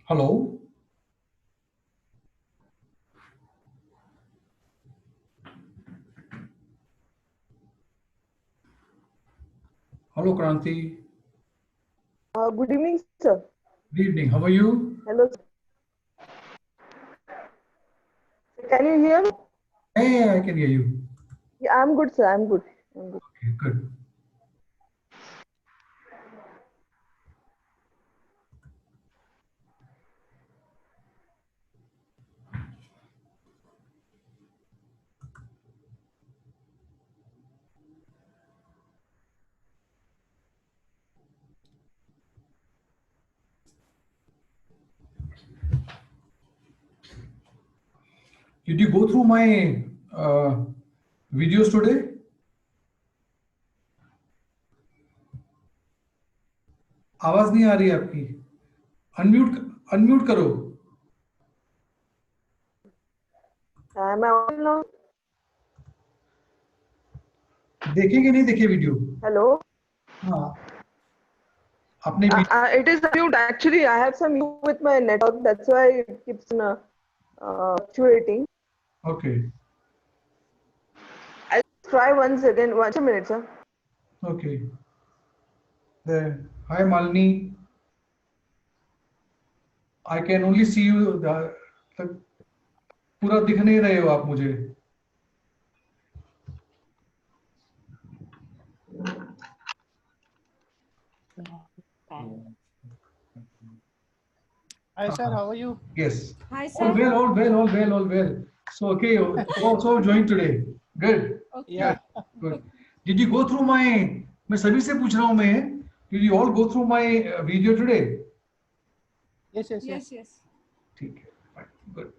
Hello. Hello, Kranti. Good evening, sir. Good evening. How are you? Hello. Can you hear me? Hey, I can hear you. Yeah, I'm good, sir. I'm good. I'm good. Okay, good. Did you go through my videos today? आवाज नहीं आ रही है आपकी. Unmute करो. Am I on now? देखे कि नहीं देखे वीडियो? Hello. हाँ. आपने It is mute. Actually, I have some issue with my network. That's why it keeps fluctuating. Okay. I'll try once again. One minute, sir. Okay. There. Hi, Malini. I can only see you. पूरा दिख नहीं रहे हो आप मुझे. Hi sir, how are you? Yes. Hi, All sir. well, all well, all well, all well. So okay, also joined today. Good. Okay. Yeah. Good. Did you go through my? मैं सभी से पूछ रहा हूँ मैं. Did you all go through my video today? Yes, yes, yes. Yes, yes. ठीक है. Fine. Good.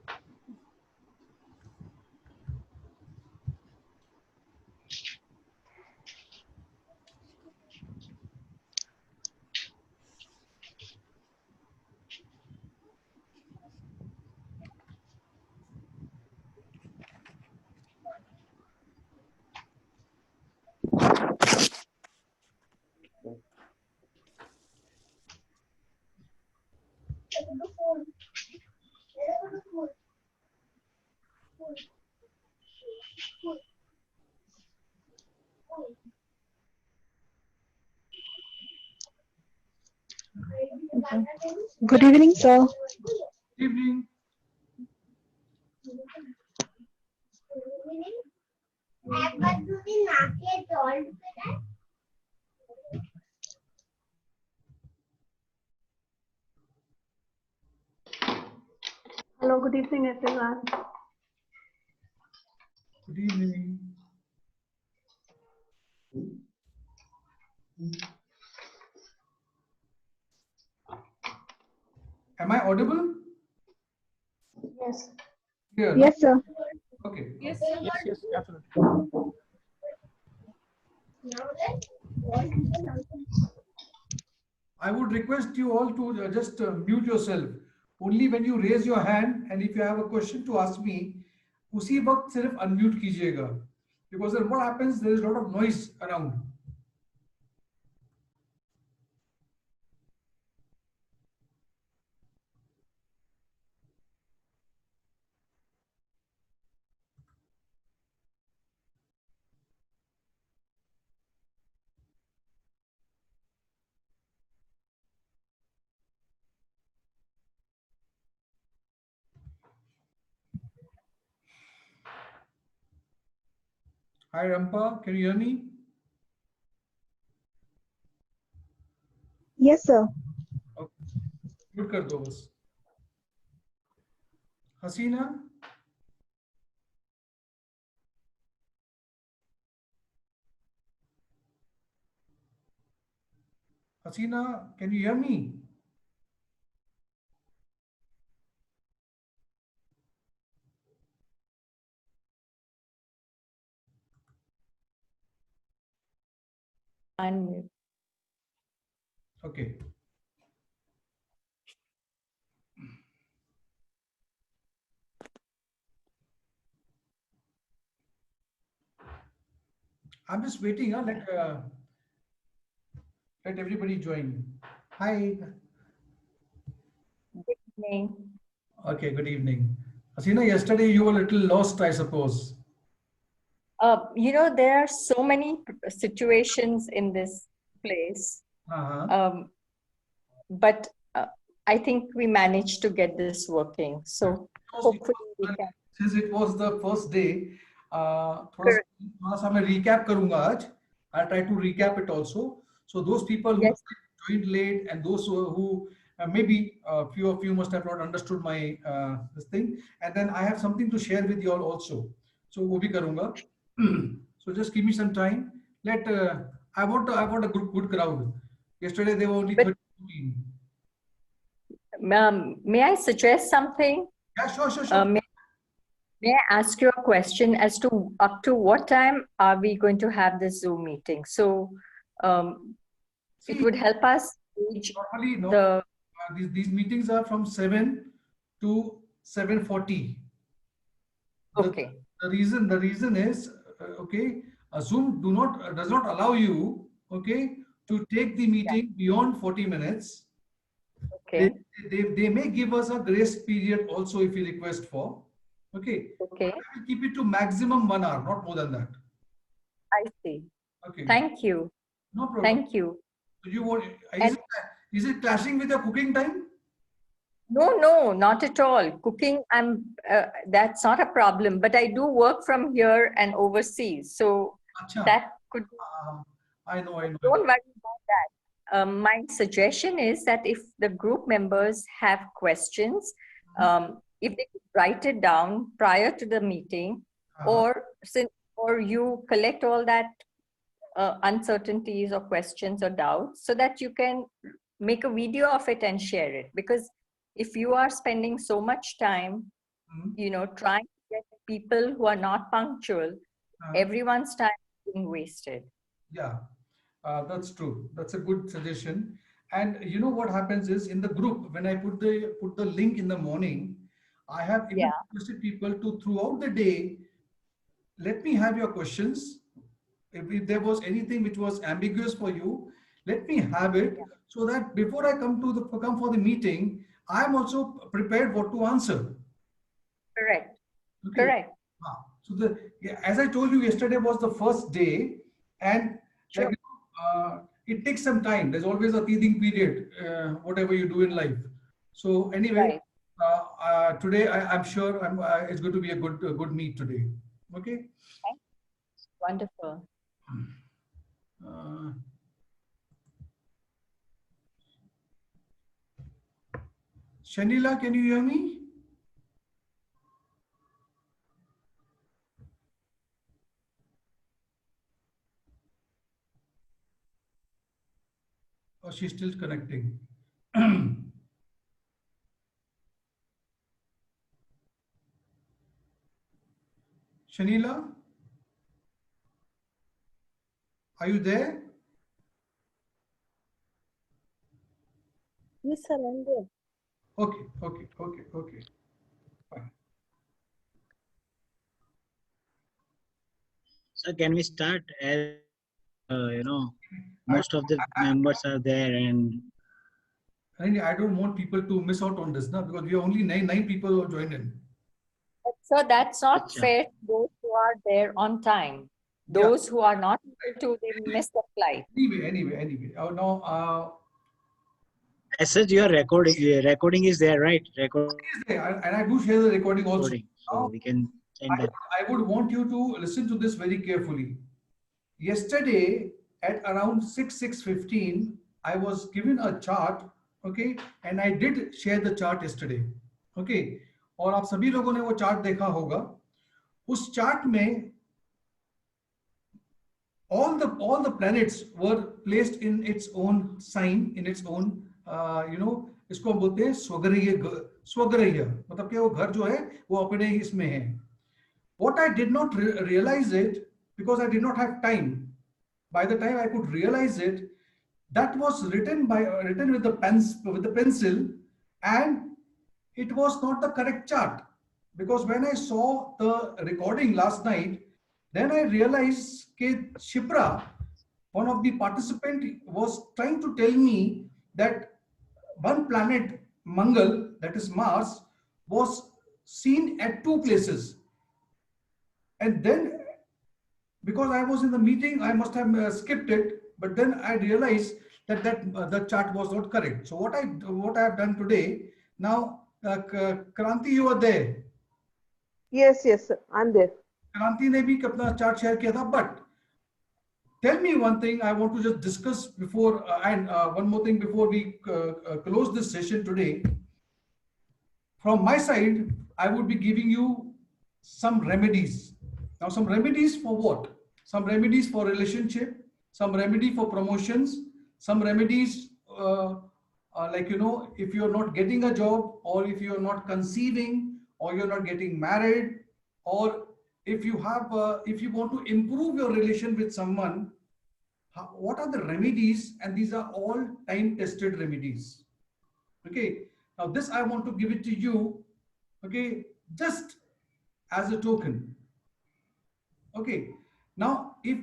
Good evening, sir. Good evening. Hello, good evening, everyone. Good evening. Am I audible? Yes. Clear, no? Yes, sir. Okay. Yes, sir. Yes, yes, absolutely. I would request you all to just mute yourself. Only when you raise your hand and if you have a question to ask me, उसी वक्त सिर्फ unmute कीजिएगा. Because then what happens? There is a lot of noise around. Hi Rampa, can you hear me? Yes, sir. Mute कर दो बस. हसीना, Hasina, can you hear me? Unmute. Okay. I'm just waiting. Let everybody join. Hi. Good evening. Okay, good evening. Hasina, yesterday you were a little lost, I suppose. There are so many situations in this place, Uh-huh. but I think we managed to get this working. So hopefully we can. Since it was the first day, Correct. थोड़ा सा मैं recap करूंगा आज. I'll try to recap it also. So those people who Yes. joined late and those who maybe a few of you must have not understood my this thing. And then I have something to share with you all also. So वो भी करूंगा. So just give me some time. I want a good crowd. Yesterday there were only But- 13. May I suggest something? Yeah, sure. May I ask you a question as to up to what time are we going to have this Zoom meeting? So it See, would help us gauge normally no. the. These meetings are from 7 to 7:40. Okay. The reason is okay. Zoom does not allow you to take the meeting beyond 40 minutes. Okay. They may give us a grace period also if you request for. Okay. Okay. I will keep it to maximum 1 hour, not more than that. I see. Okay. Thank you. No problem. Thank you. So you want And- is it clashing with your cooking time? No, not at all. Cooking, that's not a problem. But I do work from here and overseas, so Acha. that could. I know. Don't worry about that. My suggestion is that if the group members have questions, if they could write it down prior to the meeting, or you collect all that uncertainties or questions or doubts, so that you can make a video of it and share it. Because if you are spending so much time, trying to get people who are not punctual, everyone's time is being wasted. Yeah, that's true. That's a good suggestion. And you know what happens is in the group, when I put the link in the morning, I have even requested people to throughout the day, let me have your questions. If there was anything which was ambiguous for you, let me have it so that before I come for the meeting, I am also prepared what to answer. Correct. Okay. Correct. So as I told you, yesterday was the first day, and Sure. it takes some time. There's always a teething period, whatever you do in life. So anyway, today I'm sure it's going to be a good meet today. Okay. Wonderful. Shanila, can you hear me? Or she's still connecting? Shanila, are you there? Yes, sir, I'm there. Okay. Fine. So can we start as most of the members are there and I don't want people to miss out on this now because we are only nine people who have joined in. So that's not Acha. fair to those who are there on time. Those who are not able to, they miss the flight. Anyway. Now, as such your recording is there, right? and I do share the recording also. Recording. So we can send that. I would want you to listen to this very carefully. Yesterday at around 6:15, I was given a chart, okay, and I did share the chart yesterday, okay. और आप सभी लोगों ने वो chart देखा होगा. उस chart में all the planets were placed in its own sign, in its own इसको हम बोलते हैं स्वग्रह्य मतलब कि वो घर जो है वो अपने ही इसमें है. What I did not realize it because I did not have time. By the time I could realize it, that was written with the pencil, and it was not the correct chart. Because when I saw the recording last night, then I realized that Shipra one of the participant was trying to tell me that one planet, Mangal, that is Mars, was seen at two places. And then, because I was in the meeting, I must have skipped it. But then I realized that the chart was not correct. So what I have done today now, Kranti, you are there. Yes, yes, sir. I'm there. Kranti ने भी अपना chart share किया था, but tell me one thing I want to just discuss before and one more thing before we close this session today. From my side, I would be giving you some remedies. Now, some remedies for what? Some remedies for relationship, some remedy for promotions, some remedies like, you know, if you're not getting a job, or if you're not conceiving, or you're not getting married, or if you have, if you want to improve your relation with someone, what are the remedies? And these are all time-tested remedies. Okay. Now this I want to give it to you. Okay, just as a token. Okay. Now, if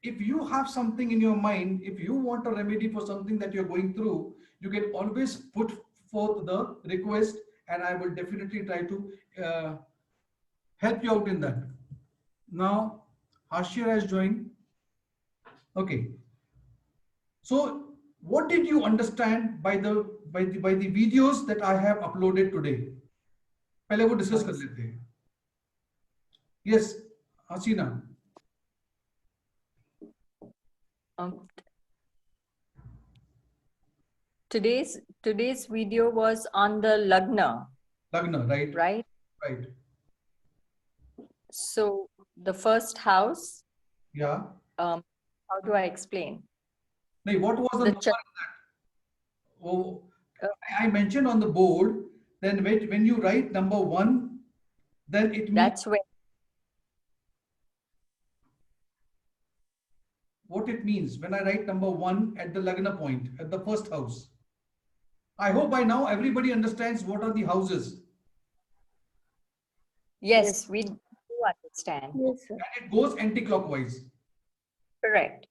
you have something in your mind, if you want a remedy for something that you're going through, you can always put forth the request, and I will definitely try to help you out in that. Now, Hashir has joined. Okay. So, what did you understand by the videos that I have uploaded today? पहले वो discuss कर लेते हैं. Yes, Hasina. Today's video was on the Lagna. Lagna, right? Right. Right. So the first house. Yeah. How do I explain? No, what was the number in that? Oh, I mentioned on the board. Then when you write number 1, then it means that's when. What it means when I write number 1 at the Lagna point, at the first house. I hope by now everybody understands what are the houses. Yes, we do understand. Yes, sir. And it goes anti-clockwise. Correct.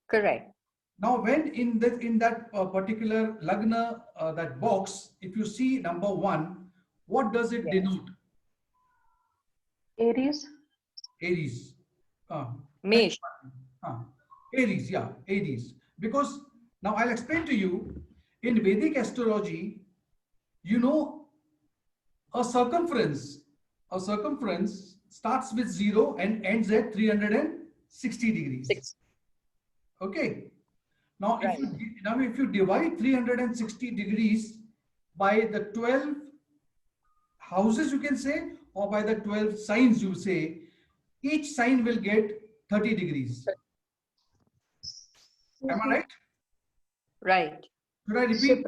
Correct. Now, when in that particular Lagna, that box, if you see number 1, what does it denote? Aries. Aries. Mesh. Aries, yeah, Aries. Because now I'll explain to you, in Vedic astrology, you know, a circumference starts with 0 and ends at 360 degrees. Okay. Now, right. if you divide 360 degrees by the 12 houses, you can say, or by the 12 signs, you say, each sign will get 30 degrees. Am I right? Right. Should I repeat?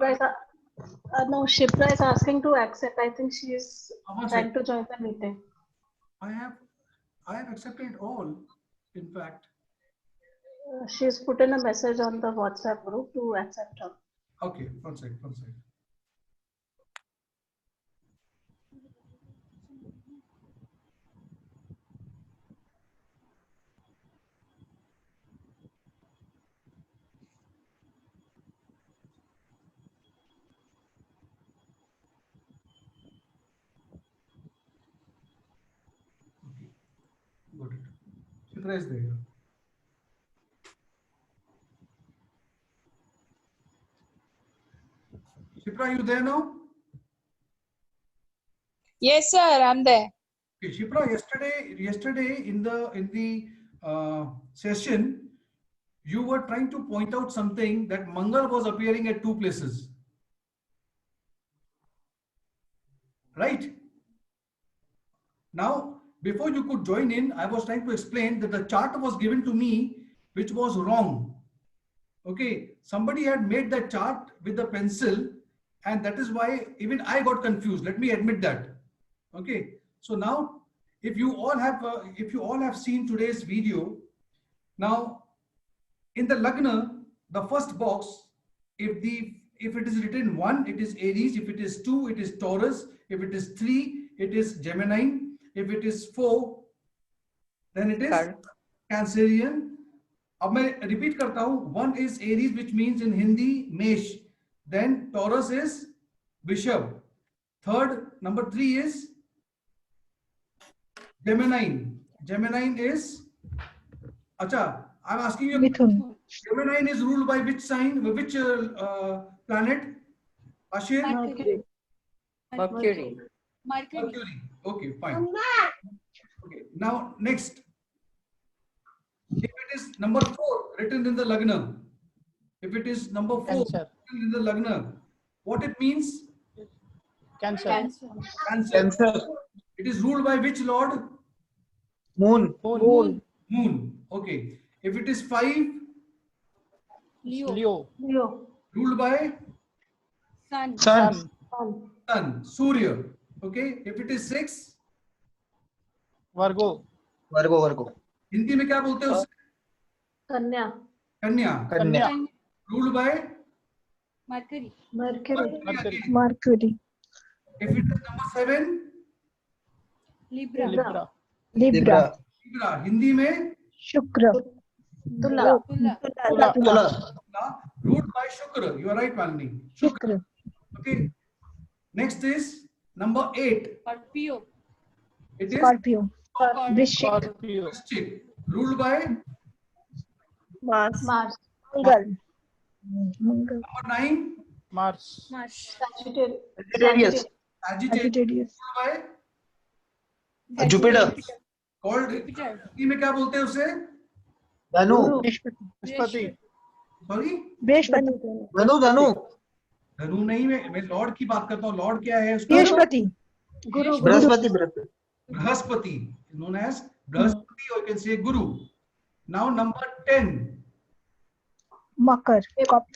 No, Shipra is asking to accept. I think she is trying to join the meeting. I have accepted all, in fact. She's put in a message on the WhatsApp group to accept her. Okay, one second. Got it. Shipra is there. Shipra, you there now? Yes, sir, I'm there. Okay, Shipra, yesterday in the session, you were trying to point out something that Mangal was appearing at 2 places. Right? Now, before you could join in, I was trying to explain that the chart was given to me, which was wrong. Okay, somebody had made that chart with the pencil, and that is why even I got confused. Let me admit that. Okay, so now if you all have seen today's video, now in the Lagna, the first box, if it is written 1, it is Aries. If it is 2, it is Taurus. If it is 3, it is Gemini. If it is 4, then it is Cancerian. अब मैं repeat करता हूं. One is Aries, which means in Hindi मेष. Then Taurus is Vrishabh. Third, number 3 is Gemini. Gemini is, acha, I'm asking you, Mithun. Gemini is ruled by which sign, which planet? Ashir? Mercury. Mercury. Mercury. Okay, fine. Okay, now next. If it is number 4 written in the Lagna, if it is number 4 Cancer. written in the Lagna, what it means? Cancer. Cancer. It is ruled by which lord? Moon. Moon. Moon. Okay. If it is 5, Leo. Leo. ruled by Sun. Sun. sun, Surya. Okay. If it is 6, Virgo. Virgo. Hindi में क्या बोलते हैं उससे? Kanya. कन्या. Kanya. Ruled by Mercury. Mercury. again. Mercury. If it is number 7, Libra. Libra. Libra. Libra. Hindi में Shukra. Tula. Tula. ruled by Shukra. You are right, Malini. Shukra. Shukra. Okay. Next is number 8. Scorpio. It is Scorpio. Vrishik. Scorpio. Vrishyik, ruled by Mars. Mars. Mangal. number 9. Mars. Sagittarius. Sagittarius. Sagittarius, Sagittarius. ruled by Jupiter. called Hindi में क्या बोलते हैं उसे? Dhanu. Brihspati. Brihaspati. Sorry, Brihspati. Dhanu. धनु नहीं, मैं Lord की बात करता हूँ. लॉर्ड क्या है उसका? Brihspati. Guru. Brihaspati. Brihaspati, known as Brihaspati, or you can say Guru. Now number 10. Makar.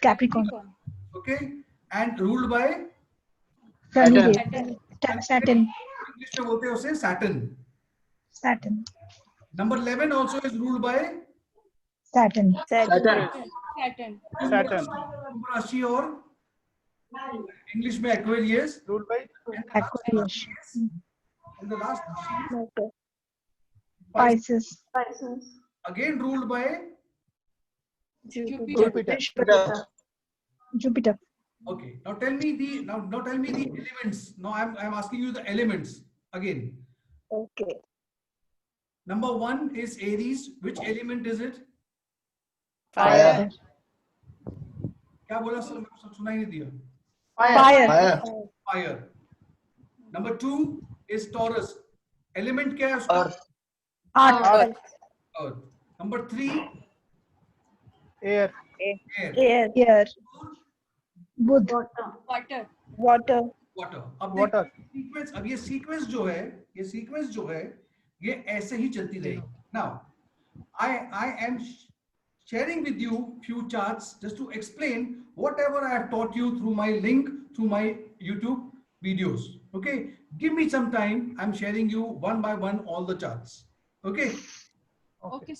Capricorn. Okay, and ruled by Shanidev. Saturn. English में बोलते हैं उसे Saturn. Saturn. Number 11 also is ruled by Saturn. Saturn. Saturn. कुंभ राशि और English में Aquarius. Ruled by Aquarius. And the last rashi is Pisces. Pisces. again ruled by Jupiter. Jupiter. Okay. Now tell me the elements. Now I'm asking you the elements again. Okay. Number 1 is Aries. Which element is it? Fire. क्या बोला sir? सुनाई नहीं दिया. Fire. Fire. Number 2 is Taurus. Element क्या है उसका? Earth. Earth. Number 3 Air. air. Air. Buddh. Water. Water. Water. अब Water. Sequence, अब ये सीक्वेंस जो है ये ऐसे ही चलती रहेगी. Now I am sharing with you few charts just to explain whatever I have taught you through my link, through my YouTube videos. Okay, give me some time. I'm sharing you one by one all the charts. Okay. Okay.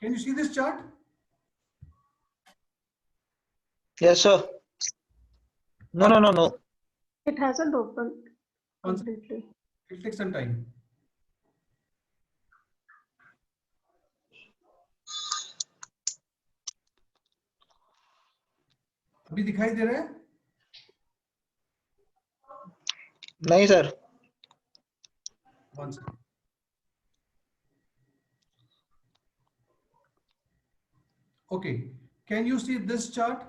Can you see this chart? Yes, sir. No. It hasn't opened One second. completely. It'll take some time. अभी दिखाई दे रहा है? नहीं sir. One second. Okay, can you see this chart?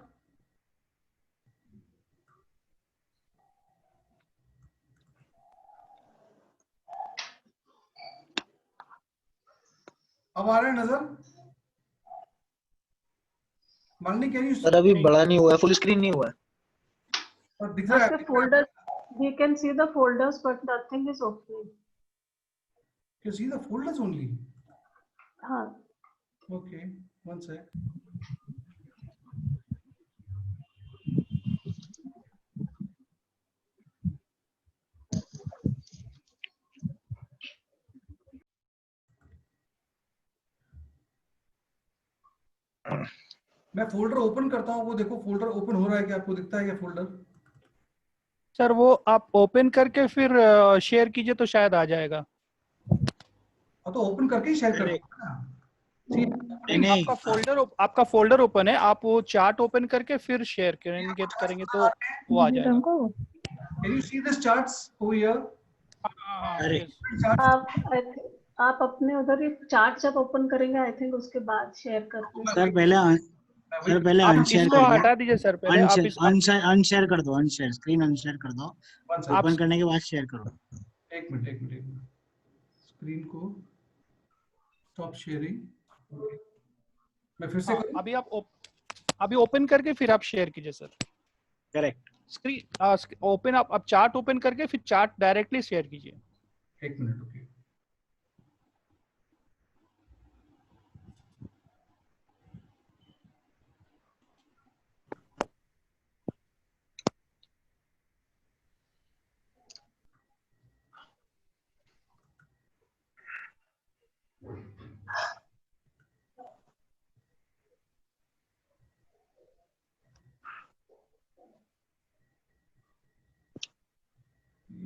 अब आ रहा है नजर? Malini, can you see? Sir अभी बड़ा नहीं हुआ है, फुल स्क्रीन नहीं हुआ है. और दिख रहा है? The folders, we can see the folders, but nothing is opening. You see the folders only? हाँ. Okay, one sec. मैं फोल्डर ओपन करता हूँ, वो देखो फोल्डर ओपन हो रहा है क्या, आपको दिखता है क्या फोल्डर? सर वो आप ओपन करके फिर शेयर कीजिए तो शायद आ जाएगा। हाँ तो ओपन करके ही शेयर कर अरे, दूंगा ना। ठीक है। नहीं आपका फोल्डर ओपन है, आप वो चार्ट ओपन करके फिर शेयर करेंगे तो वो आ जाएगा। Can you see this charts over here? अरे Charts? आप अपने उधर एक चार्ट जब ओपन करेंगे आई थिंक उसके बाद शेयर करते हैं। सर पहले आप अनशेयर इसको कर हटा दीजिए सर, पहले आप इस अनशेयर कर दो, अनशेयर स्क्रीन अनशेयर कर दो, One second. ओपन करने के बाद शेयर करो। एक मिनट स्क्रीन को स्टॉप शेयरिंग। मैं फिर से करूं? अभी ओपन करके फिर आप शेयर कीजिए सर। करेक्ट। स्क्रीन ओपन, आप चार्ट ओपन करके फिर चार्ट डायरेक्टली शेयर कीजिए। एक मिनट ओके।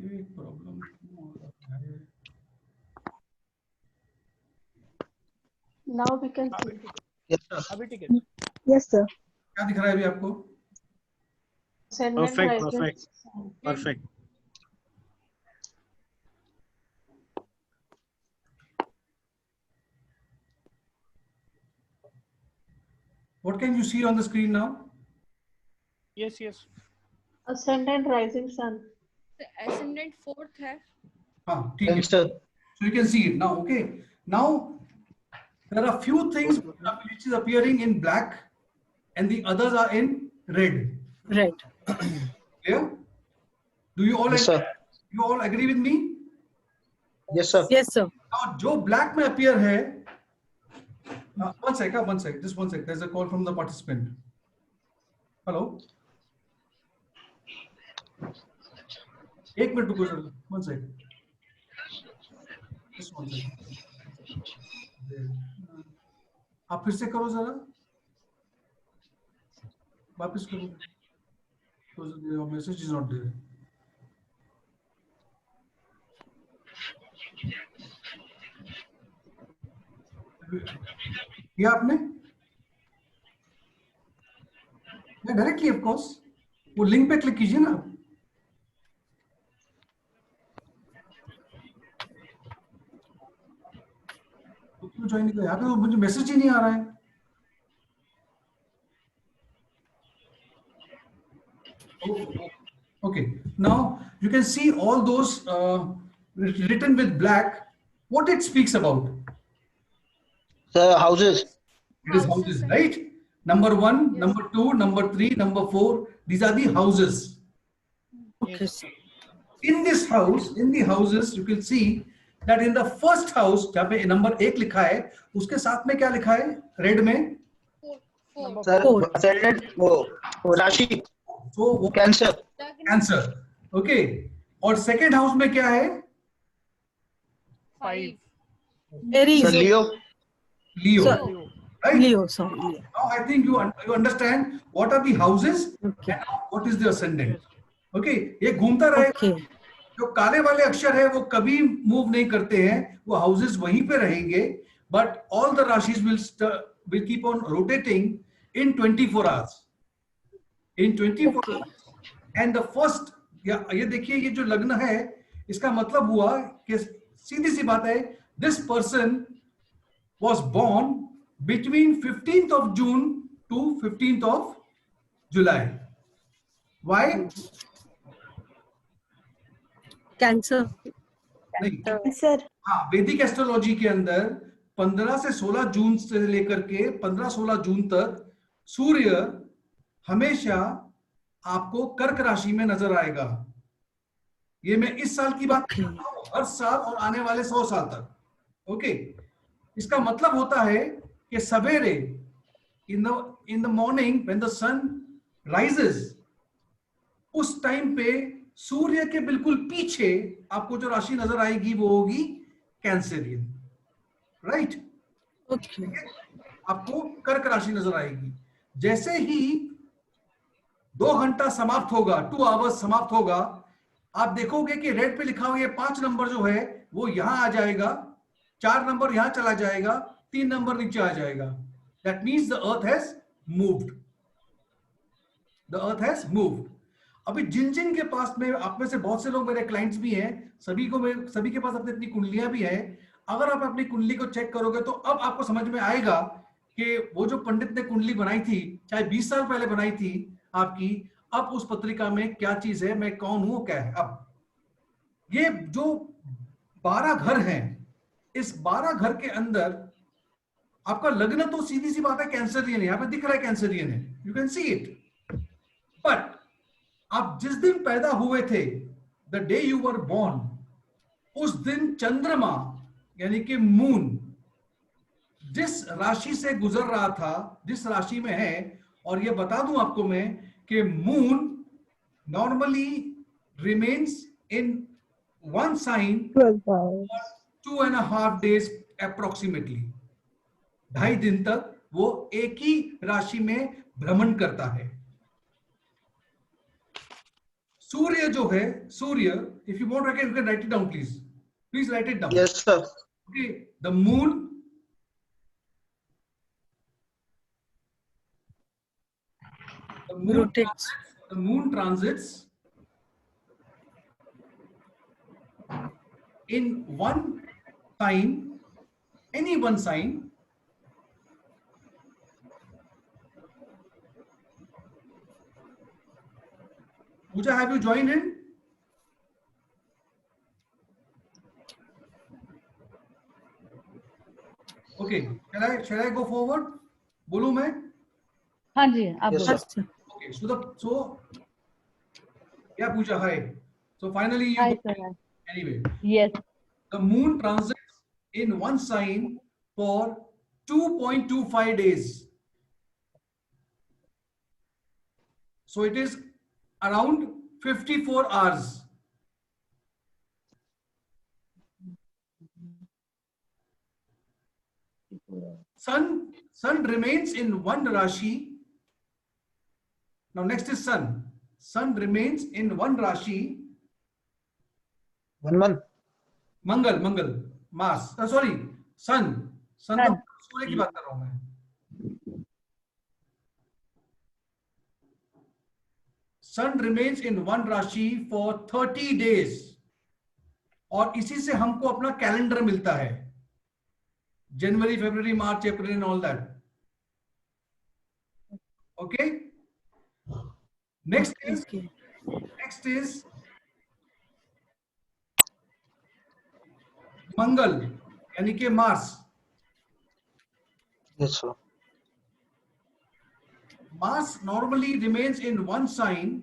ये प्रॉब्लम क्यों हो रहा है? Now we can see. अभी ठीक है। Yes, sir. क्या दिख रहा है अभी आपको? Perfect. What can you see on the screen now? Yes. Ascendant rising sun. ascendant fourth है। हाँ ठीक है। So you can see it now. Okay. Now there are few things which is appearing in black and the others are in red. Right. Clear? Do you all Yes, sir. you all agree with me? Yes, sir. Yes, sir. Now जो black में appear है, one sec, just one sec. There's a call from the participant. Hello. एक minute रुको sir, one sec. Just one sec. आप फिर से करो जरा, वापस करो। So your message is not there. किया आपने? डायरेक्टली ऑफ कोर्स, वो लिंक पे क्लिक कीजिए ना। तो क्यों ज्वाइन किया? यहाँ पे तो मुझे मैसेज ही नहीं आ रहा है। Okay, now you can see all those written with black. What it speaks about? Sir, houses. It is houses, right? Number 1, number 2, number 3, number 4. These are the houses. Okay, sir. In this house, in the houses, you can see that in the first house, जहाँ पे number 1 लिखा है, उसके साथ में क्या लिखा है? रेड में? Sir, ascendant वो राशि. So वो Cancer. Cancer. Okay. और सेकेंड हाउस में क्या है? 5 Aries. Sir, Leo. Leo. Sir. Right? Leo, sorry. Leo. Now I think you understand what are the houses Okay. and what is the ascendant. Okay. ये घूमता रहेगा। Okay. जो काले वाले अक्षर है वो कभी मूव नहीं करते हैं, वो हाउसेस वहीं पे रहेंगे, but all the राशिज will keep on rotating in 24 hours. In 24 hours. And the first, ये देखिए, ये जो लग्न है, इसका मतलब हुआ कि सीधी सी बात है, this person was born between 15th of June to 15th of July. Why? Cancer. नहीं, Sir. हाँ, वैदिक एस्ट्रोलॉजी के अंदर 15 से 16 जून से लेकर के 15-16 जून तक सूर्य हमेशा आपको कर्क राशि में नजर आएगा। ये मैं इस साल की बात कर रहा हूं, हर साल और आने वाले 100 साल तक। ओके, इसका मतलब होता है कि सवेरे in the morning when the sun rises, उस टाइम पे सूर्य के बिल्कुल पीछे आपको जो राशि नजर आएगी वो होगी कैंसरियन, राइट? Okay. आपको कर्क राशि नजर आएगी। जैसे ही 2 घंटा समाप्त होगा, 2 आवर्स समाप्त होगा, आप देखोगे कि रेड पे लिखा हुआ ये 5 नंबर जो है वो यहां आ जाएगा, 4 नंबर यहां चला जाएगा, 3 नंबर नीचे आ जाएगा. That means the earth has moved. The earth has moved. अभी जिन जिन के पास में, आप में से बहुत से लोग मेरे क्लाइंट्स भी हैं, सभी के पास अपनी अपनी कुंडलियां भी हैं. अगर आप अपनी कुंडली को चेक करोगे तो अब आपको समझ में आएगा कि वो जो पंडित ने कुंडली बनाई थी, चाहे 20 साल पहले बनाई थी आपकी, अब उस पत्रिका में क्या चीज है, मैं कौन हूं, क्या है. अब ये जो 12 घर हैं, इस 12 घर के अंदर आपका लग्न तो सीधी सी बात है कैंसरियन है, यहां पे दिख रहा है कैंसरियन है, you can see it. But आप जिस दिन पैदा हुए थे, the day you were born, उस दिन चंद्रमा यानी कि मून जिस राशि से गुजर रहा था, जिस राशि में है, और ये बता दूं आपको मैं कि moon normally remains in one sine 2.5 days approximately. 2.5 दिन तक वो एक ही राशि में भ्रमण करता है. सूर्य जो है, सूर्य, if you want you can write it down, please write it down. Yes, sir. Okay, the moon Rotates. the moon transits in one sign, any one sign, Pooja, have you joined in? Okay, shall I go forward? बोलूं मैं? हाँ जी, आप Yes, बोलो। sir. Okay, so yeah, Pooja, hi. So finally you Hi, got sir. it. Anyway, Yes. the moon transits in one sign for 2.25 days. So it is around 54 hours. Sun remains in one Rashi. Now next is Sun. Sun remains in one Rashi. 1 month. Mangal, Mars. Sorry, Sun. Sun का सूर्य की बात कर रहा हूं मैं. Sun remains in one Rashi for 30 days. और इसी से हमको अपना कैलेंडर मिलता है. January, February, March, April and all that. Okay? Next is Mangal, यानी कि Mars. Yes, sir. Mars normally remains in one sign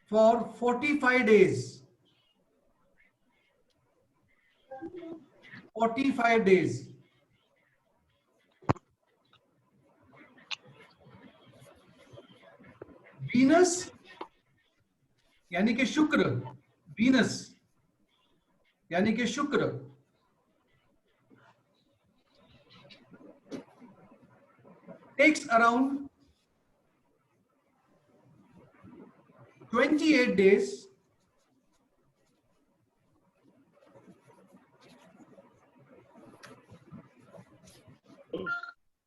for 45 days. 45 days. Venus यानी कि शुक्र, Venus यानी कि शुक्र takes around 28 days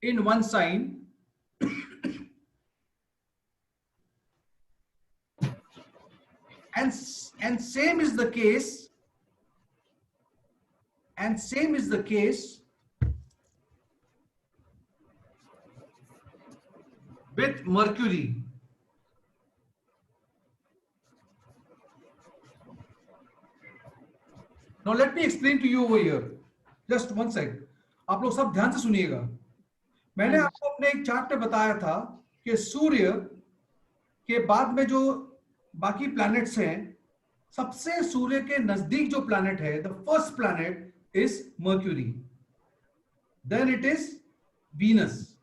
in one sign. And same is the case. And same is the case with Mercury. Now let me explain to you over here. Just one sec. आप लोग सब ध्यान से सुनिएगा. मैंने आपको अपने एक चार्ट पे बताया था कि सूर्य के बाद में जो बाकी प्लैनेट्स हैं, सबसे सूर्य के नजदीक जो प्लैनेट है, the first planet is Mercury, then it is Venus.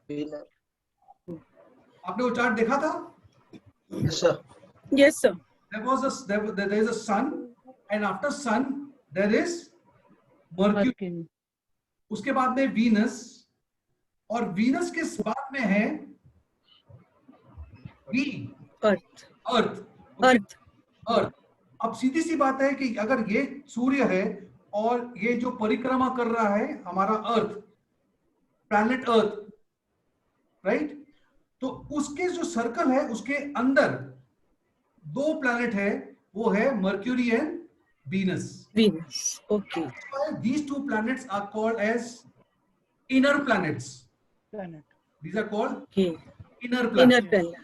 आपने वो चार्ट देखा था? Yes, sir. Yes, sir. There is a sun, and after sun there is Mercury. उसके बाद में वीनस, और वीनस किस बात में है? वी अर्थ अर्थ अर्थ अर्थ। अब सीधी सी बात है कि अगर ये सूर्य है और ये जो परिक्रमा कर रहा है हमारा अर्थ, प्लैनेट अर्थ, राइट, तो उसके जो सर्कल है उसके अंदर दो प्लैनेट है, वो है mercury and Venus. Venus. Okay. These two planets are called as inner planets. planet. These are called Okay. inner Inner planets, planet.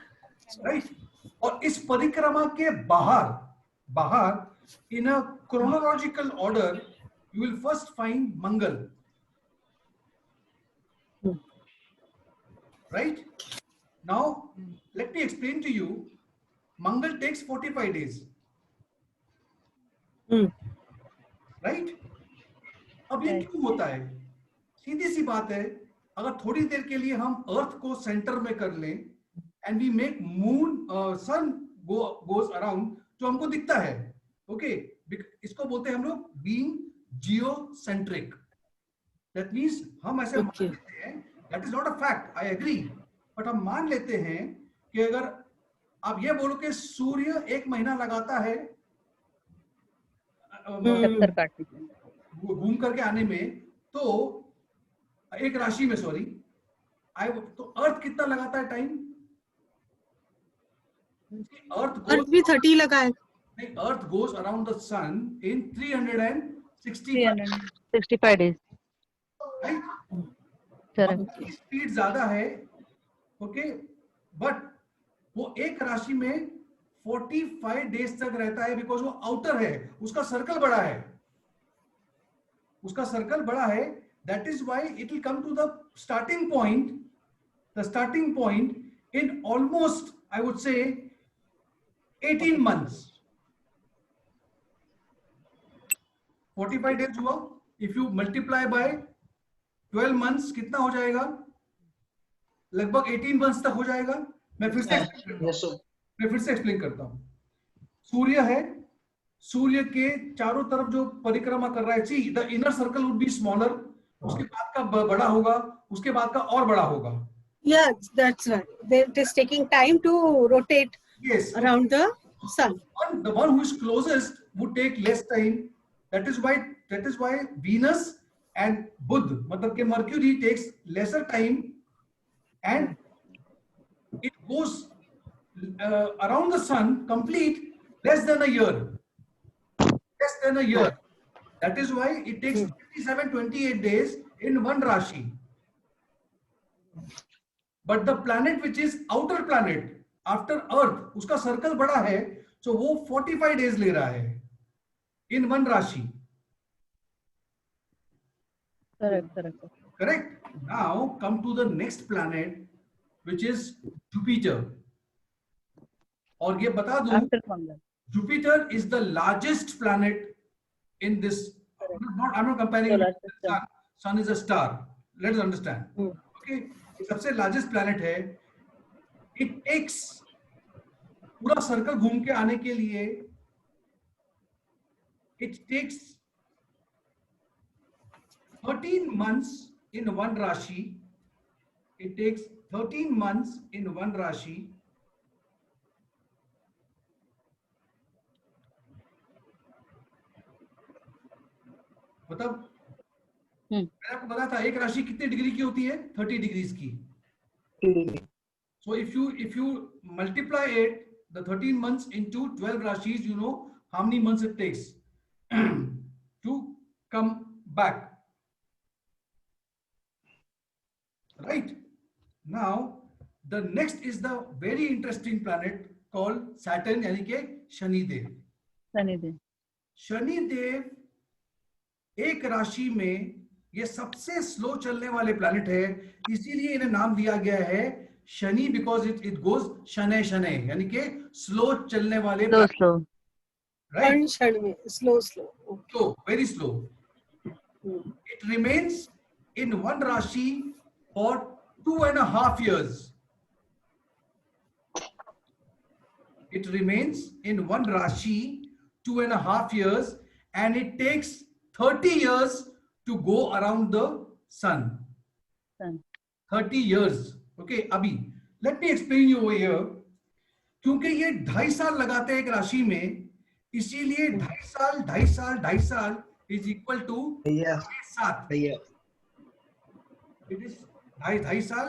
right? और इस परिक्रमा के बाहर in a chronological order you will first find Mangal, right? Now let me explain to you. Mangal takes 45 days, right? अब ये क्यों होता है? सीधी सी बात है, अगर थोड़ी देर के लिए हम अर्थ को सेंटर में कर लें and we make moon sun goes around, जो हमको दिखता है, ओके, इसको बोलते हैं हम लोग बीइंग जियोसेंट्रिक। दैट मींस हम ऐसे मान लेते हैं, that is not a fact, I agree, but हम मान लेते हैं कि अगर आप ये बोलो कि सूर्य एक महीना लगाता है घूम करके आने में, तो एक राशि में, सॉरी, तो अर्थ कितना लगाता है टाइम? अर्थ भी 30 लगा है। नहीं, earth goes around the sun in 365 days. Right? Correct. Speed ज्यादा है, ओके, बट वो एक राशि में 45 डेज तक रहता है, बिकॉज वो आउटर है, उसका सर्कल बड़ा है, उसका सर्कल बड़ा है। That is why it will come to the starting point in almost, I would say 18 months. 45 days हुआ, if you multiply by 12 months कितना हो जाएगा? लगभग 18 months तक हो जाएगा। मैं फिर से एक्सप्लेन करता हूं। सूर्य है, सूर्य के चारों तरफ जो परिक्रमा कर रहा है, see the inner circle would be smaller, उसके बाद का बड़ा होगा, उसके बाद का और बड़ा होगा। Yes, that's right. It is taking time to rotate around the sun. The one who is closest would take less time. That is why Venus and Buddha, मतलब के Mercury takes lesser time and it goes around the sun complete less than a year. That is why it takes 27-28 days in one Rashi. But the planet which is outer planet after Earth, उसका circle बड़ा है, so वो 45 days ले रहा है in one Rashi. Correct. Now come to the next planet, which is Jupiter. और ये बता दूं, Jupiter is the largest planet in this. I'm not comparing it with the sun. Sun is a star. Let us understand. Okay, सबसे largest planet है. It takes पूरा circle घूम के आने के लिए it takes 13 months in one Rashi. It takes 13 months in one Rashi. मतलब मैंने आपको बताया था एक राशि कितने डिग्री की होती है? 30 डिग्रीज की। So if you multiply it, the 13 months into 12 rashis, you know how many months it takes to come back. Right? Now the next is the very interesting planet called Saturn, यानी कि शनिदेव। शनिदेव एक राशि में ये सबसे slow चलने वाले planet है, इसीलिए इन्हें नाम दिया गया है शनि, बिकॉज इट गोज शनै शनै, यानी कि स्लो चलने वाले, right? Slow, very slow. It remains in one राशि for 2.5 years. It remains in one rashi 2.5 years, and it takes 30 years to go around the sun. 30 years. Okay, अभी let me explain you over here. क्योंकि ये 2.5 साल लगाते हैं एक राशि में, इसीलिए 2.5 साल इज इक्वल टू 7. भैया इट इज 2.5 साल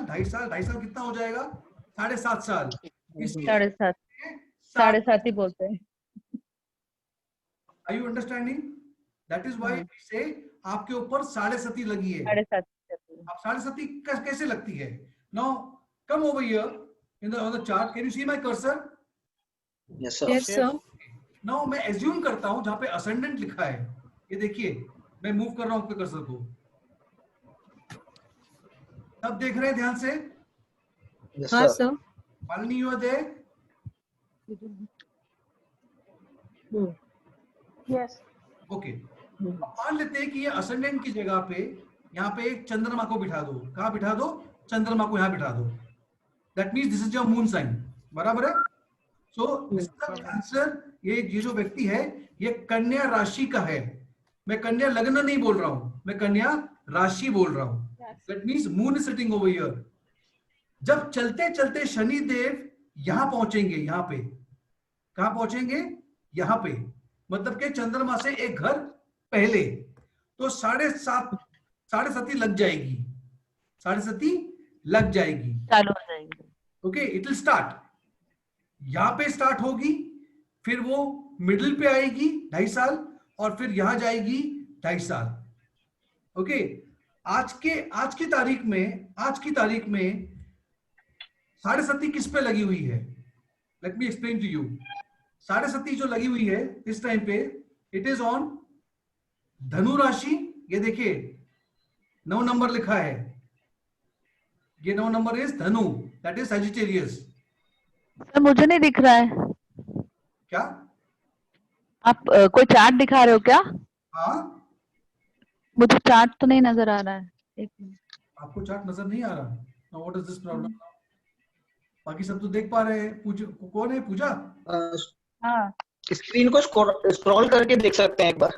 कितना हो जाएगा? 7.5 साल. 7.5 ही बोलते हैं. Are you understanding? That is why we say आपके ऊपर 7.5 लगी है. 7.5. अब 7.5 कैसे लगती है? Now come over here in the on the chart. Can you see my cursor? Yes, sir. Yes, sir. Now मैं assume करता हूं जहां पे ascendant लिखा है, ये देखिए मैं मूव कर रहा हूं आपके कर्सर को. सब देख रहे हैं ध्यान से? Yes, हाँ, sir. sir. Malini, you are there? Yes. Okay. अब मान लेते हैं कि ये ascendant की जगह पे यहाँ पे एक चंद्रमा को बिठा दो. कहाँ बिठा दो? चंद्रमा को यहाँ बिठा दो. That means this is your moon sign. बराबर है? So this is the Cancer. ये जो व्यक्ति है ये कन्या राशि का है. मैं कन्या लग्न नहीं बोल रहा हूँ, मैं कन्या राशि बोल रहा हूँ. That means moon is sitting over here. जब चलते चलते शनि देव यहाँ पहुंचेंगे, यहाँ पे कहाँ पहुंचेंगे? यहाँ पे, मतलब के चंद्रमा से एक घर पहले, तो 7.5 लग जाएगी. 7.5 लग जाएगी. चालू हो जाएगी. Okay, it will start. यहाँ पे स्टार्ट होगी, फिर वो मिडिल पे आएगी 2.5 साल, और फिर यहां जाएगी 2.5 साल. ओके, आज की तारीख में 7.5 किस पे लगी हुई है? Let me explain to you. 7.5 जो लगी हुई है इस टाइम पे, इट इज ऑन धनु राशि. ये देखिए 9 नंबर लिखा है, ये 9 नंबर इज धनु, दैट इज सजिटेरियस. सर मुझे नहीं दिख रहा है. क्या आप कोई चार्ट दिखा रहे हो क्या? हाँ, मुझे चार्ट तो नहीं नजर आ रहा है. एक मिनट. आपको चार्ट नजर नहीं आ रहा? Now what is this problem? बाकी सब तो देख पा रहे हैं. कौन है पूजा? हाँ स्क्रीन को स्क्रॉल करके देख सकते हैं एक बार.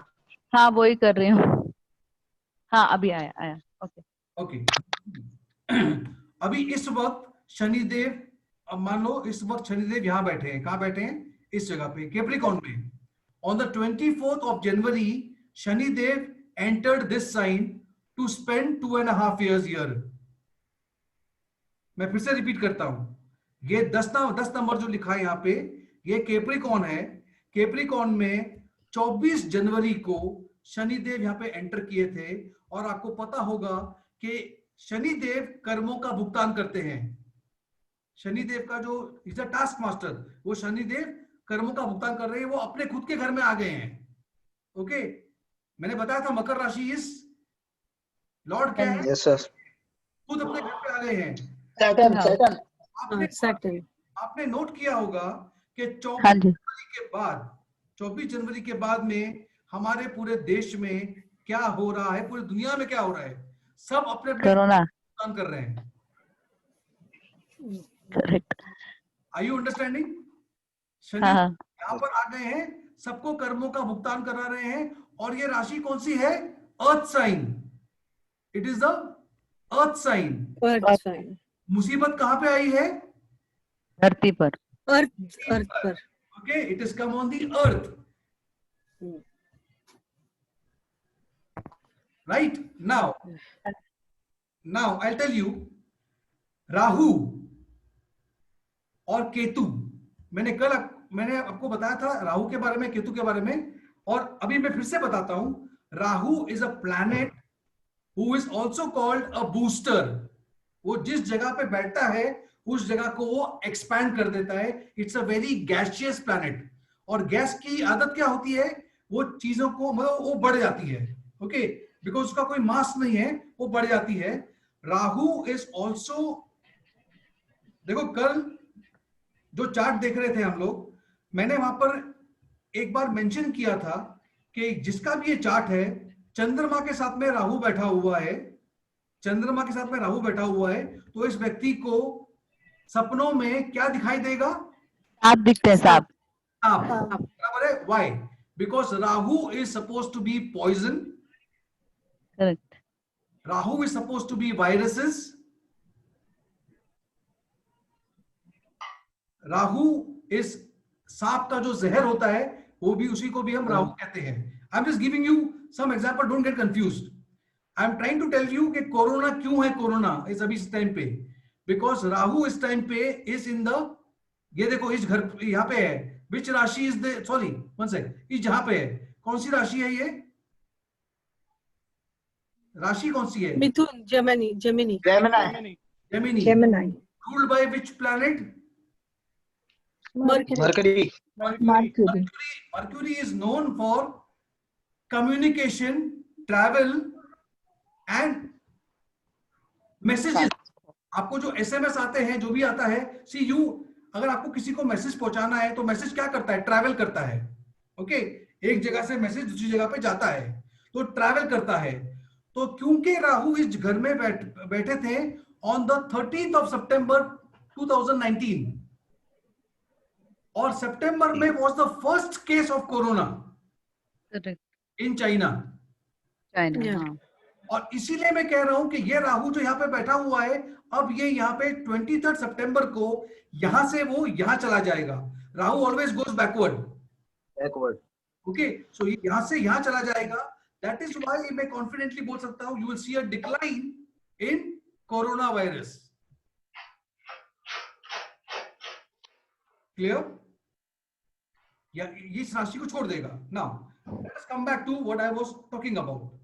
हाँ वही कर रही हूँ. हाँ अभी आया. Okay okay. अभी इस वक्त शनिदेव, अब मान लो इस वक्त शनिदेव यहाँ बैठे हैं. कहाँ बैठे हैं? इस जगह पे, कैप्रिकॉर्न में. On the 24th of January, Shanidev entered this sign to spend 2.5 years here. मैं फिर से रिपीट करता हूं, ये 10 नंबर जो लिखा है यहाँ पे, ये कैप्रिकॉर्न है. कैप्रिकॉर्न में 24 जनवरी को शनिदेव यहाँ पे एंटर किए थे. और आपको पता होगा कि शनिदेव कर्मों का भुगतान करते हैं. शनिदेव का जो इज अ टास्क मास्टर, वो शनिदेव कर्मों का भुगतान कर रहे हैं. वो अपने खुद के घर में आ गए हैं. ओके, मैंने बताया था मकर राशि इस लॉर्ड क्या है? Yes, sir. खुद अपने घर पे आ गए हैं. Saturn. आपने नोट किया होगा कि 24 जनवरी के बाद में हमारे पूरे देश में क्या हो रहा है, पूरी दुनिया में क्या हो रहा है. सब अपने भुगतान कर रहे हैं. Correct. Are you understanding? Shani यहाँ पर आ गए हैं, सबको कर्मों का भुगतान करा रहे हैं. और ये राशि कौन सी है? Earth sign. It is the earth sign. मुसीबत कहां पे आई है? धरती पर. अर्थ पर. Okay, it is come on the earth. Right now I tell you, Rahu और केतु, मैंने आपको बताया था राहु के बारे में, केतु के बारे में. और अभी मैं फिर से बताता हूं, Rahu is a planet who is also called a booster. वो जिस जगह पे बैठता है उस जगह को वो एक्सपैंड कर देता है. It's a very gaseous planet. और गैस की आदत क्या होती है? वो चीजों को, मतलब वो बढ़ जाती है. ओके, बिकॉज उसका कोई मास नहीं है, वो बढ़ जाती है. राहु इज ऑल्सो, देखो कल जो चार्ट देख रहे थे हम लोग, मैंने वहां पर एक बार मेंशन किया था कि जिसका भी ये चार्ट है, चंद्रमा के साथ में राहु बैठा हुआ है, चंद्रमा के साथ में राहु बैठा हुआ है, तो इस व्यक्ति को सपनों में क्या दिखाई देगा? आप दिखते हैं. सांप. बराबर है. Why? Because Rahu is suppose to be poison. Correct. Rahu is suppose to be viruses. Rahu इस सांप का जो जहर होता है, वो भी उसी को भी हम राहु कहते हैं. I am just giving you some example, don't get confused. I am trying to tell you कि कोरोना क्यों है कोरोना इस अभी इस टाइम पे, बिकॉज राहु इस टाइम पे इज इन द, ये देखो इस घर यहाँ पे है. विच राशि is the, sorry one second, इस जहां पे है, कौन सी राशि है ये? राशि कौन सी है? मिथुन, Gemini, Gemini. Gemini. Ruled by which planet? Mercury. Mercury is known for communication, travel and messages. आपको जो SMS आते हैं, जो भी आता है, see you, अगर आपको किसी को मैसेज पहुंचाना है तो मैसेज क्या करता है? ट्रैवल करता है. ओके, एक जगह से मैसेज दूसरी जगह पे जाता है, तो ट्रैवल करता है. तो क्योंकि राहु इस घर में बैठे थे on the 13th of September 2019, और सितंबर में was the first case of corona in China. हाँ. और इसीलिए मैं कह रहा हूं कि ये राहु जो यहाँ पे बैठा हुआ है, अब ये यहाँ पे 23 सितंबर को यहां से वो यहां चला जाएगा. Rahu always goes backward. Okay, so ये यहां से यहां चला जाएगा. दैट इज व्हाई मैं कॉन्फिडेंटली बोल सकता हूं, you will see a decline in corona virus. Clear? या इस राशि को छोड़ देगा. Now let us come back to what I was talking about.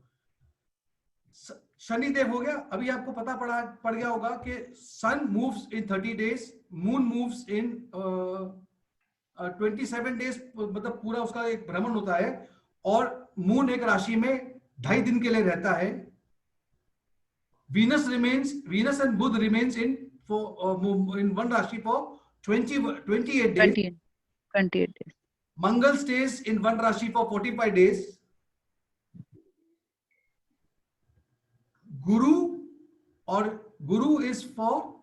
Shani Dev हो गया. अभी आपको पता पड़ गया होगा कि sun moves in 30 days, moon moves in 27 days, मतलब पूरा उसका एक भ्रमण होता है, और मून एक राशि में 2.5 दिन के लिए रहता है. Venus and Buddha remains in one Rashi for 28 days. 28 days. Mangal stays in one Rashi for 45 days. Guru is for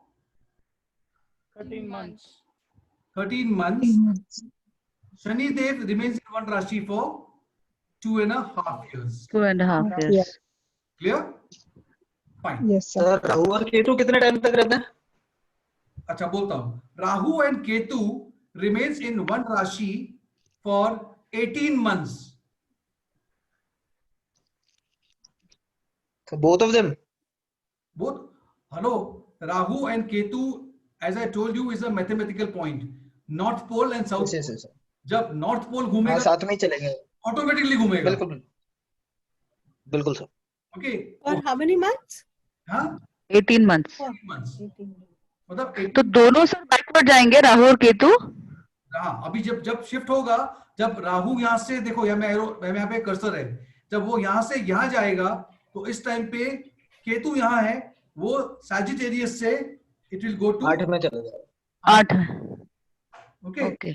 13 months. 13 months. Shani Dev remains in one Rashi for 2.5 years. 2.5 years. Clear? Fine. Yes, sir. Rahu और केतु कितने time तक रहते हैं? अच्छा, बोलता हूं. Rahu and Ketu remains in one राशि for 18 months. So both of them? Both. Hello, Rahu and Ketu, as I told you, is a mathematical point. North pole and south pole. yes. जब नॉर्थ पोल घूमेगा, साथ में ही चलेंगे, automatically घूमेगा. बिल्कुल sir. Okay. For how many months? हाँ, 18 months. मतलब तो दोनों सर बैकवर्ड जाएंगे, राहु और केतु. हाँ, अभी जब शिफ्ट होगा, जब राहु यहाँ से देखो, यहाँ यहाँ पे कर्सर है, जब वो यहाँ से यहाँ जाएगा, तो इस टाइम पे केतु यहाँ है, वो सैजिटेरियस से इट विल गो टू 8 में चला जाएगा. 8. ओके.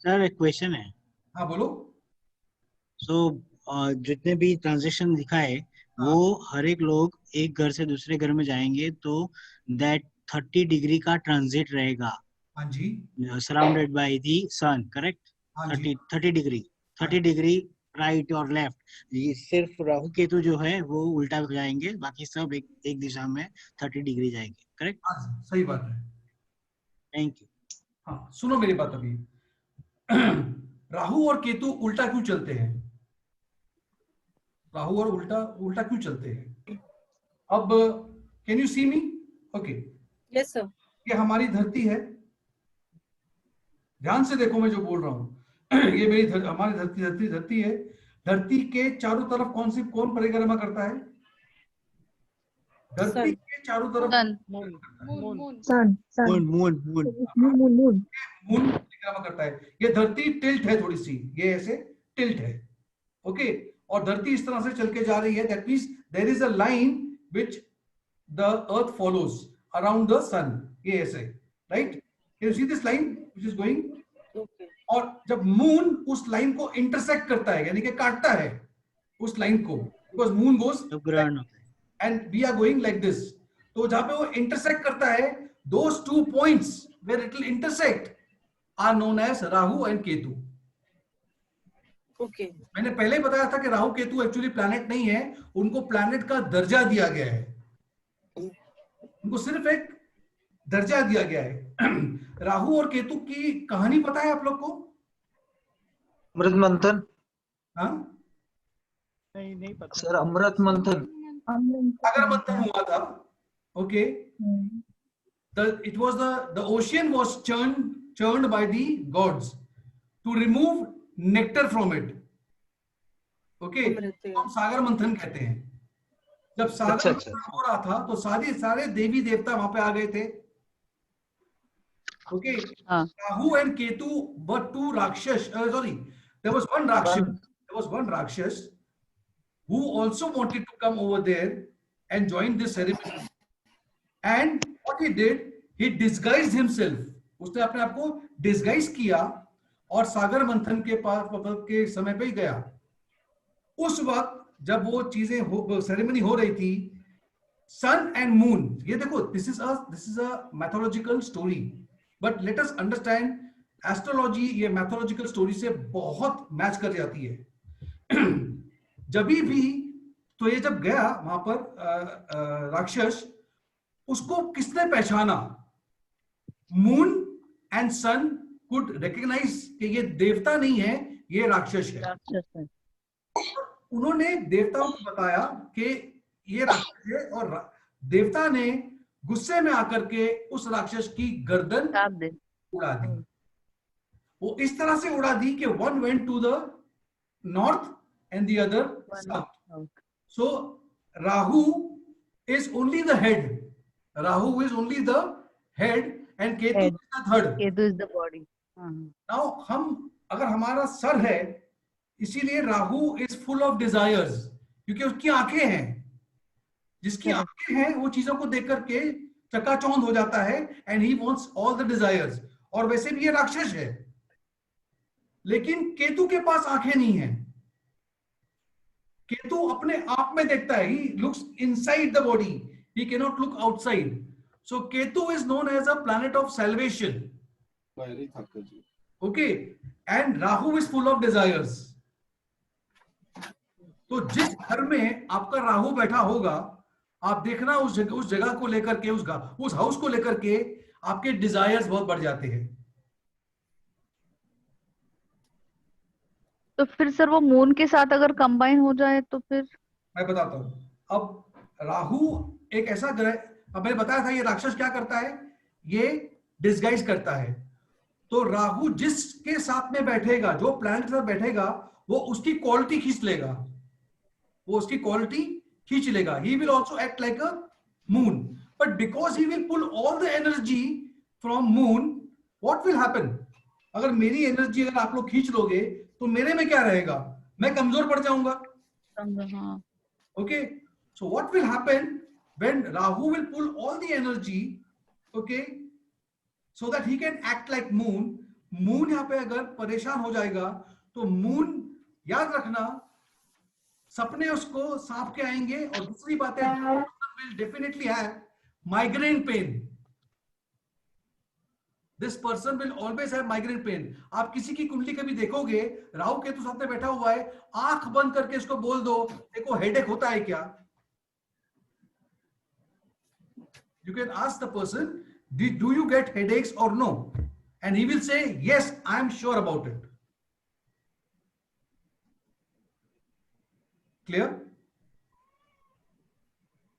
सर एक क्वेश्चन है. हाँ बोलो. सो जितने भी ट्रांजेक्शन दिखा है, वो हर एक लोग एक घर से दूसरे घर में जाएंगे, तो दैट 30 डिग्री का ट्रांजिट रहेगा. हाँ जी. Surrounded by the sun, correct? हाँ जी. 30 डिग्री राइट और लेफ्ट. ये सिर्फ राहु केतु जो है वो उल्टा जाएंगे, बाकी सब एक दिशा में 30 डिग्री जाएंगे, करेक्ट? हाँ, सही बात है. Thank you. हाँ, सुनो मेरी बात. अभी राहु और केतु उल्टा क्यों चलते हैं? राहु और उल्टा क्यों चलते हैं? अब can you see me? Okay. Yes, sir. ये हमारी धरती है. ध्यान से देखो मैं जो बोल रहा हूं. ये हमारी धरती है. धरती के चारों तरफ कौन परिक्रमा करता है? धरती के चारों तरफ मून परिक्रमा करता है. ये धरती टिल्ट है थोड़ी सी, ये ऐसे टिल्ट है. ओके. और धरती इस तरह से चल के जा रही है. That means there is a line which the earth follows around the sun. ये ऐसे, right? Can you see this line which is going? और जब मून उस लाइन को इंटरसेक्ट करता है, यानी कि काटता है उस लाइन को, because moon goes and we are going like this, तो जहां पे वो इंटरसेक्ट करता है, those 2 points where it will intersect are known as Rahu and Ketu. Okay. मैंने पहले ही बताया था कि राहु केतु एक्चुअली प्लैनेट नहीं है, उनको प्लैनेट का दर्जा दिया गया है. उनको सिर्फ एक दर्जा दिया गया है। राहु और केतु की कहानी पता है आप लोग को? अमृत मंथन। हाँ नहीं पता सर, अमृत मंथन। सागर मंथन हुआ था। Okay, it was the ocean was churned by the gods to remove nectar from it. Okay, हम सागर मंथन कहते हैं। जब सागर मंथन हो रहा था तो सारे देवी देवता वहां पे आ गए थे। Okay, Rahu and Ketu were two राक्षस, sorry, there was one Rakshas who also wanted to come over there and join this ceremony. And what he did, he disguised himself. उसने अपने आप को डिस्गाइज किया और सागर मंथन के समय पे ही गया। उस वक्त जब वो चीजें सेरेमनी हो रही थी, सन एंड मून, ये देखो, this is a mythological story, but let us understand astrology ये मैथोलॉजिकल स्टोरी से बहुत मैच कर जाती है। जब भी तो ये जब गया वहां पर राक्षस, उसको किसने पहचाना? Moon and sun could recognise कि ये देवता नहीं है, ये राक्षस है। उन्होंने देवताओं को बताया कि ये राक्षस है, और देवता ने गुस्से में आकर के उस राक्षस की गर्दन उड़ा दी। वो इस तरह से उड़ा दी कि one went to the north and the other south. So Rahu is only the head. Rahu is only the head and Ketu is the third. Ketu is the body. Now अगर हमारा सर है, इसीलिए Rahu is full of desires, क्योंकि उसकी आंखें हैं। जिसकी आंखें हैं वो चीजों को देख करके चकाचौंध हो जाता है, and he wants all the desires. और वैसे भी ये राक्षस है, लेकिन केतु के पास आंखें नहीं है। केतु अपने आप में देखता है, he looks inside the body. He cannot look outside. So Ketu is known as a planet of salvation. Okay, and Rahu is full of desires. तो जिस घर में आपका राहु बैठा होगा, आप देखना उस जगह को लेकर के, उस हाउस को लेकर के आपके डिजायर्स बहुत बढ़ जाते हैं। तो फिर सर वो मून के साथ अगर कंबाइन हो जाए तो फिर? मैं बताता हूं। अब राहु एक ऐसा ग्रह, अब मैंने बताया था ये राक्षस क्या करता है, ये डिस्गाइज करता है। तो राहु जिसके साथ में बैठेगा, जो प्लैनेट के साथ बैठेगा, वो उसकी क्वालिटी खींच लेगा, he will also act like a moon, but because he will pull all the energy from moon, what will happen? अगर मेरी एनर्जी अगर आप लोग खींच लोगे तो मेरे में क्या रहेगा? मैं कमजोर पड़ जाऊंगा। Okay, so what will happen when Rahu will pull all the energy, okay, so that he can act like moon? Moon यहाँ पे अगर परेशान हो जाएगा तो moon, याद रखना, सपने उसको सांप के आएंगे, और दूसरी बात है, will definitely have migraine pain. This person will always have migraine pain. आप किसी की कुंडली कभी देखोगे, राहु केतु साथ में बैठा हुआ है, आंख बंद करके इसको बोल दो, देखो हेडेक होता है क्या? You can ask the person, do you get headaches or no? And he will say, yes, I am sure about it. Clear?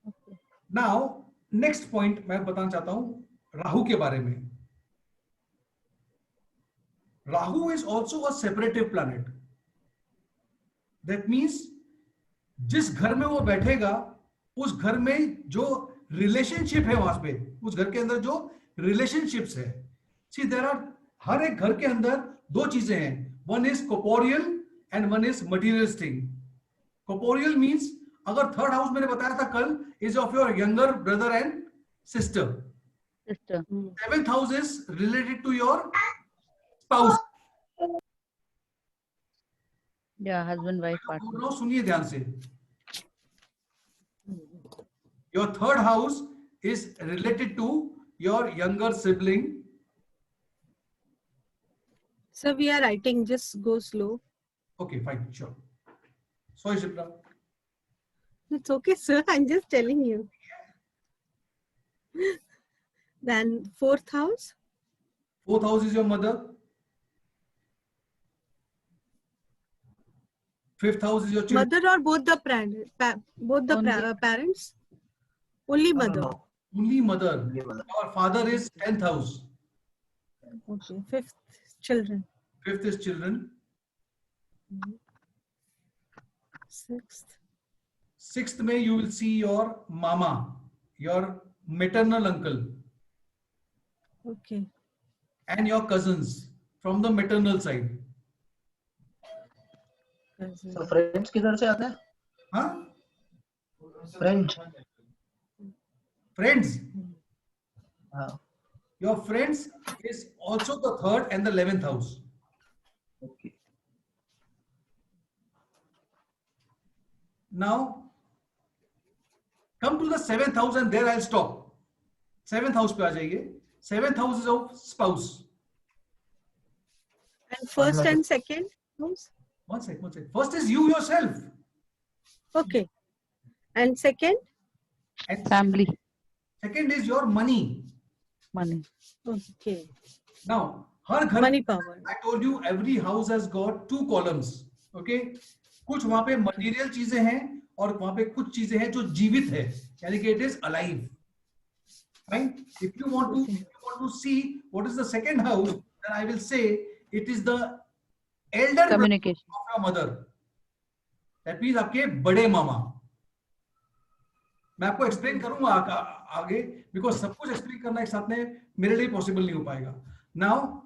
Okay. Now, next point मैं बताना चाहता हूं राहु के बारे में। Rahu is also a separative planet. That means जिस घर में वो बैठेगा, उस घर में जो रिलेशनशिप है वहां पे, उस घर के अंदर जो रिलेशनशिप्स है, सी देयर आर, हर एक घर के अंदर दो चीजें हैं, one is corporeal and one is materialistic. Corporeal means, अगर थर्ड हाउस मैंने बताया था कल, is of your younger brother and sister. Seventh house is related to your spouse, या हस्बैंड वाइफ पार्टनर। सुनिए ध्यान से, your third house is related to your younger sibling. So we are writing, just go slow. Okay, fine, sure. Sorry, Shipra. It's okay, sir. I'm just telling you. Then fourth house. Fourth house is your mother. Fifth house is your children. Mother or both the parents? Only mother. No. Only mother. Only mother. Your father is 10th house. Okay. Fifth, children. Fifth is children. Sixth. Sixth May you will see your mama, your maternal uncle, Okay. and your cousins from the maternal side. So friends किधर से आते हैं? Huh? Friends. Friends. हाँ. Your friends is also the 3rd and the 11th house. Okay. Now, come to the 7th house and there I'll stop. 7th house पे आ जाइए. 7th house is of spouse. And first and second house? One sec. First is you yourself. Okay. And second? And Family. second is your money. Money. Okay. Now, हर घर, Money power. I told you every house has got 2 columns. Okay? कुछ वहां पे material चीजें हैं और वहां पे कुछ चीजें हैं जो जीवित है, यानी कि it is alive. Right? If you want to see what is the second house, then I will say it is the elder Communication. brother of your mother. That means आपके बड़े मामा. मैं आपको एक्सप्लेन करूंगा आगे, बिकॉज सब कुछ explain करना एक साथ में मेरे लिए पॉसिबल नहीं हो पाएगा. Now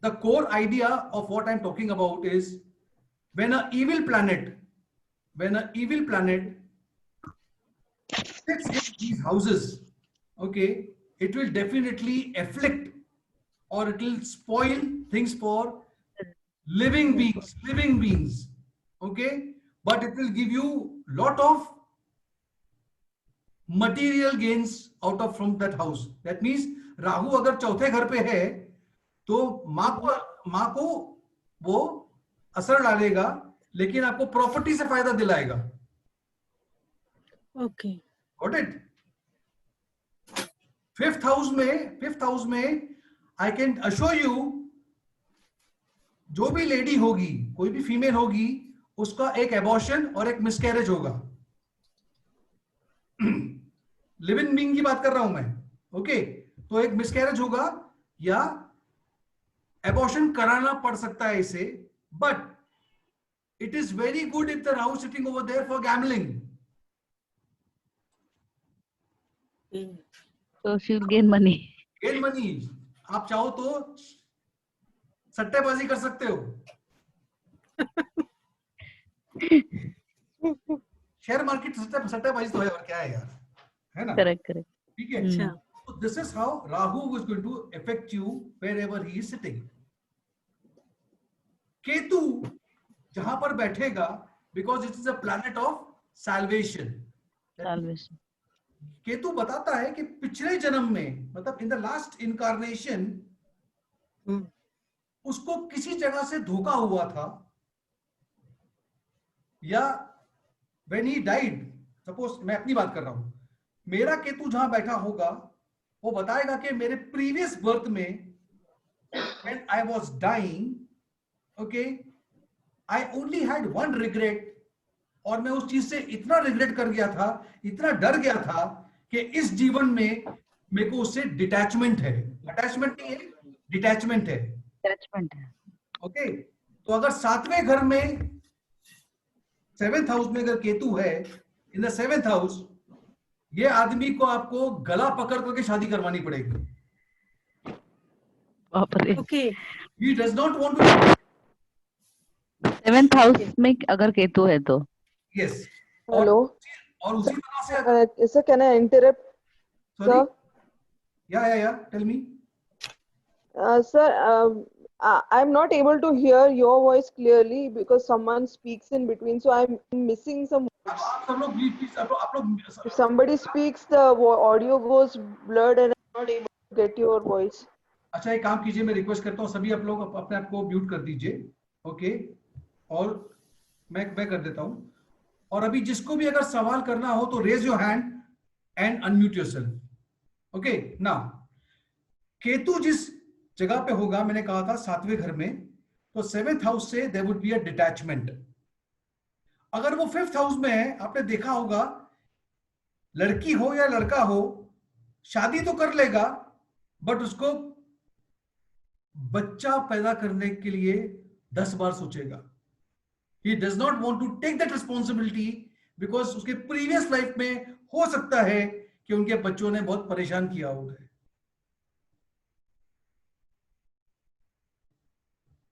the core idea of what I'm talking about is when an evil planet sits in these houses, okay, it will definitely afflict or it will spoil things for living beings, okay, but it will give you lot of material gains out of from that house. That means Rahu अगर चौथे घर पे है तो माँ को वो असर डालेगा, लेकिन आपको प्रॉपर्टी से फायदा दिलाएगा. Okay. Got it? Fifth house में आई कैन अश्योर यू, जो भी लेडी होगी, कोई भी फीमेल होगी, उसका एक एबॉर्शन और एक मिसकैरेज होगा. लिविंग बीइंग की बात कर रहा हूं मैं. ओके, तो एक मिसकैरेज होगा या एबॉर्शन कराना पड़ सकता है इसे, but it is very good if the Rahu sitting over there for gambling. So she'll gain money. Gain money. आप चाहो तो सट्टेबाजी कर सकते हो. शेयर मार्केट सट्टेबाजी तो है, और क्या है यार, है ना? Correct. ठीक है. So this is how Rahu is going to affect you wherever he is sitting. Ketu जहां पर बैठेगा, because it is a planet of salvation. Salvation. Ketu बताता है कि पिछले जन्म में, मतलब इन द लास्ट इनकारनेशन, उसको किसी जगह से धोखा हुआ था, या when he died, सपोज मैं अपनी बात कर रहा हूं, मेरा केतु जहां बैठा होगा वो बताएगा कि मेरे प्रीवियस बर्थ में when I was dying, okay, I only had one regret, और मैं उस चीज से इतना रिग्रेट कर गया था, इतना डर गया था कि इस जीवन में मेरे को उससे डिटैचमेंट है. अटैचमेंट नहीं है, डिटैचमेंट है. ओके, तो अगर 7वें घर में 7th हाउस में अगर केतु है, इन द 7th हाउस, ये आदमी को आपको गला पकड़ करके शादी करवानी पड़ेगी. Okay. He does not want to. 7th house में अगर केतु है तो. Yes. Hello. और उसी तरह से. Sir, can I interrupt? Sorry? Sir? Yeah. Tell me. Sir, I'm not able to hear your voice clearly because someone speaks in between, so I'm missing some. आप सब लोग please, आप लोग. If somebody speaks, the audio goes blurred and I'm not able to get your voice. अच्छा, एक काम कीजिए, मैं रिक्वेस्ट करता हूँ सभी आप लोग अपने आप को म्यूट कर दीजिए. ओके, और मैं कर देता हूँ. और अभी जिसको भी अगर सवाल करना हो तो raise your hand and unmute yourself. Okay now Ketu जिस जगह पे होगा, मैंने कहा था 7वें घर में, तो 7th हाउस से there would be a detachment. अगर वो 5th हाउस में है, आपने देखा होगा लड़की हो या लड़का हो, शादी तो कर लेगा बट उसको बच्चा पैदा करने के लिए 10 बार सोचेगा। He does not want to take that responsibility because उसके प्रीवियस लाइफ में हो सकता है कि उनके बच्चों ने बहुत परेशान किया होगा।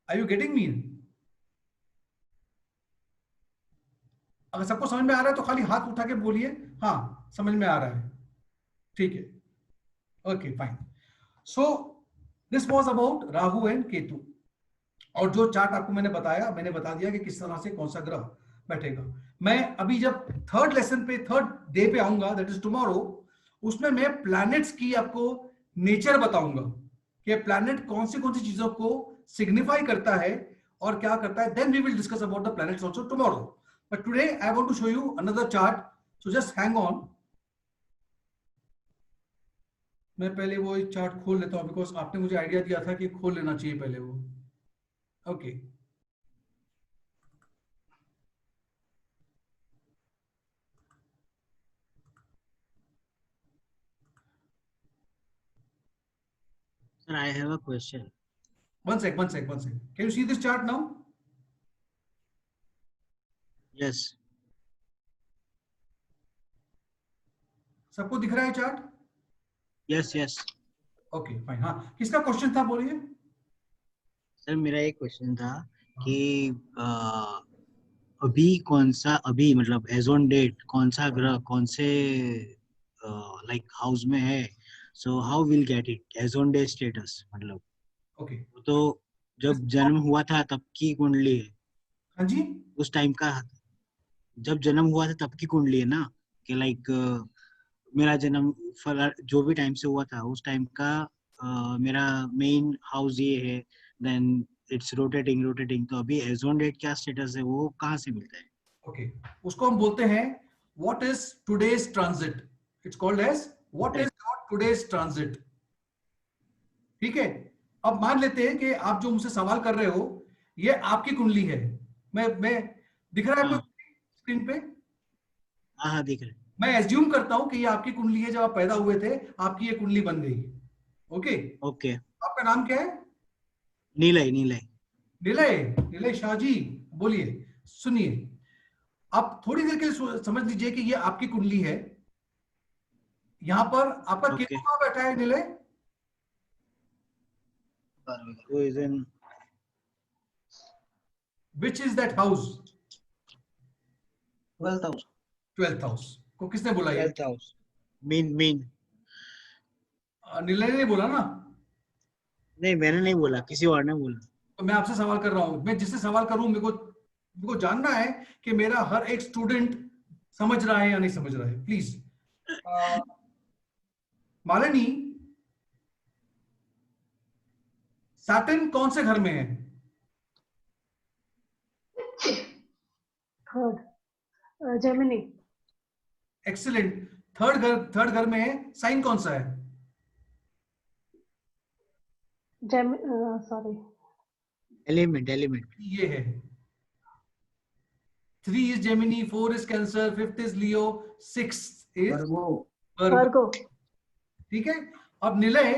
Are you getting me? अगर सबको समझ में आ रहा है तो खाली हाथ उठा के बोलिए हाँ समझ में आ रहा है, ठीक है, okay fine. So this was about Rahu and Ketu. और जो चार्ट आपको मैंने बताया, मैंने बता दिया कि किस तरह से कौन सा ग्रह बैठेगा। मैं अभी जब थर्ड लेसन पे, थर्ड डे पे आऊंगा, दैट इज टुमारो, उसमें मैं प्लैनेट्स की आपको नेचर बताऊंगा कि प्लैनेट कौन सी चीजों को सिग्निफाई करता है और क्या करता है। Then we will discuss about the planets also tomorrow, but today I want to show you another chart, so just hang on. मैं पहले वो चार्ट खोल लेता हूं बिकॉज आपने मुझे आइडिया दिया था कि खोल लेना चाहिए पहले वो। Okay Sir, I have a question. One sec. Can you see this chart now? Yes. सबको दिख रहा है चार्ट? Yes. Okay fine. हाँ, किसका क्वेश्चन था बोलिए। सर मेरा एक क्वेश्चन था कि अभी मतलब एज ऑन डेट कौन सा ग्रह कौन से लाइक हाउस में है, so how will get it as on date status, मतलब ओके तो जब जन्म हुआ था तब की कुंडली है। हाँ जी, उस टाइम का जब जन्म हुआ था तब की कुंडली है ना, कि लाइक मेरा जन्म जो भी टाइम से हुआ था उस टाइम का मेरा मेन हाउस ये है, देन इट्स रोटेटिंग, तो अभी एज ऑन डेट क्या स्टेटस है, वो कहाँ से मिलता है? ओके उसको हम बोलते हैं what is today's transit. It's called as what is today's transit. ठीक है, अब मान लेते हैं कि आप जो मुझसे सवाल कर रहे हो ये आपकी कुंडली है। मैं दिख रहा है आपको स्क्रीन पे? हाँ दिख रहा है। मैं एज्यूम करता हूं कि ये आपकी कुंडली है, जब आप पैदा हुए थे आपकी ये कुंडली बन गई। ओके आपका नाम क्या है? निलय शाह जी, बोलिए। सुनिए, आप थोड़ी देर के लिए समझ लीजिए कि ये आपकी कुंडली है। यहां पर आपका केतु कहां बैठा है निलय? Which is that house? 12th house को किसने बोला? 12th house मेन निलय ने बोला ना? नहीं मैंने नहीं बोला, किसी और ने बोला। तो मैं आपसे सवाल कर रहा हूं, मैं जिससे सवाल करूं मेरे को जानना है कि मेरा हर एक स्टूडेंट समझ रहा है या नहीं समझ रहा है। प्लीज मालिनी, सैटर्न कौन से घर में है? Third Gemini. एक्सीलेंट, थर्ड घर में है। साइन कौन सा है? सॉरी एलिमेंट ये है। 3 is Gemini, 4 is Cancer, 5th is Leo, 6th is Virgo। ठीक है, अब निलय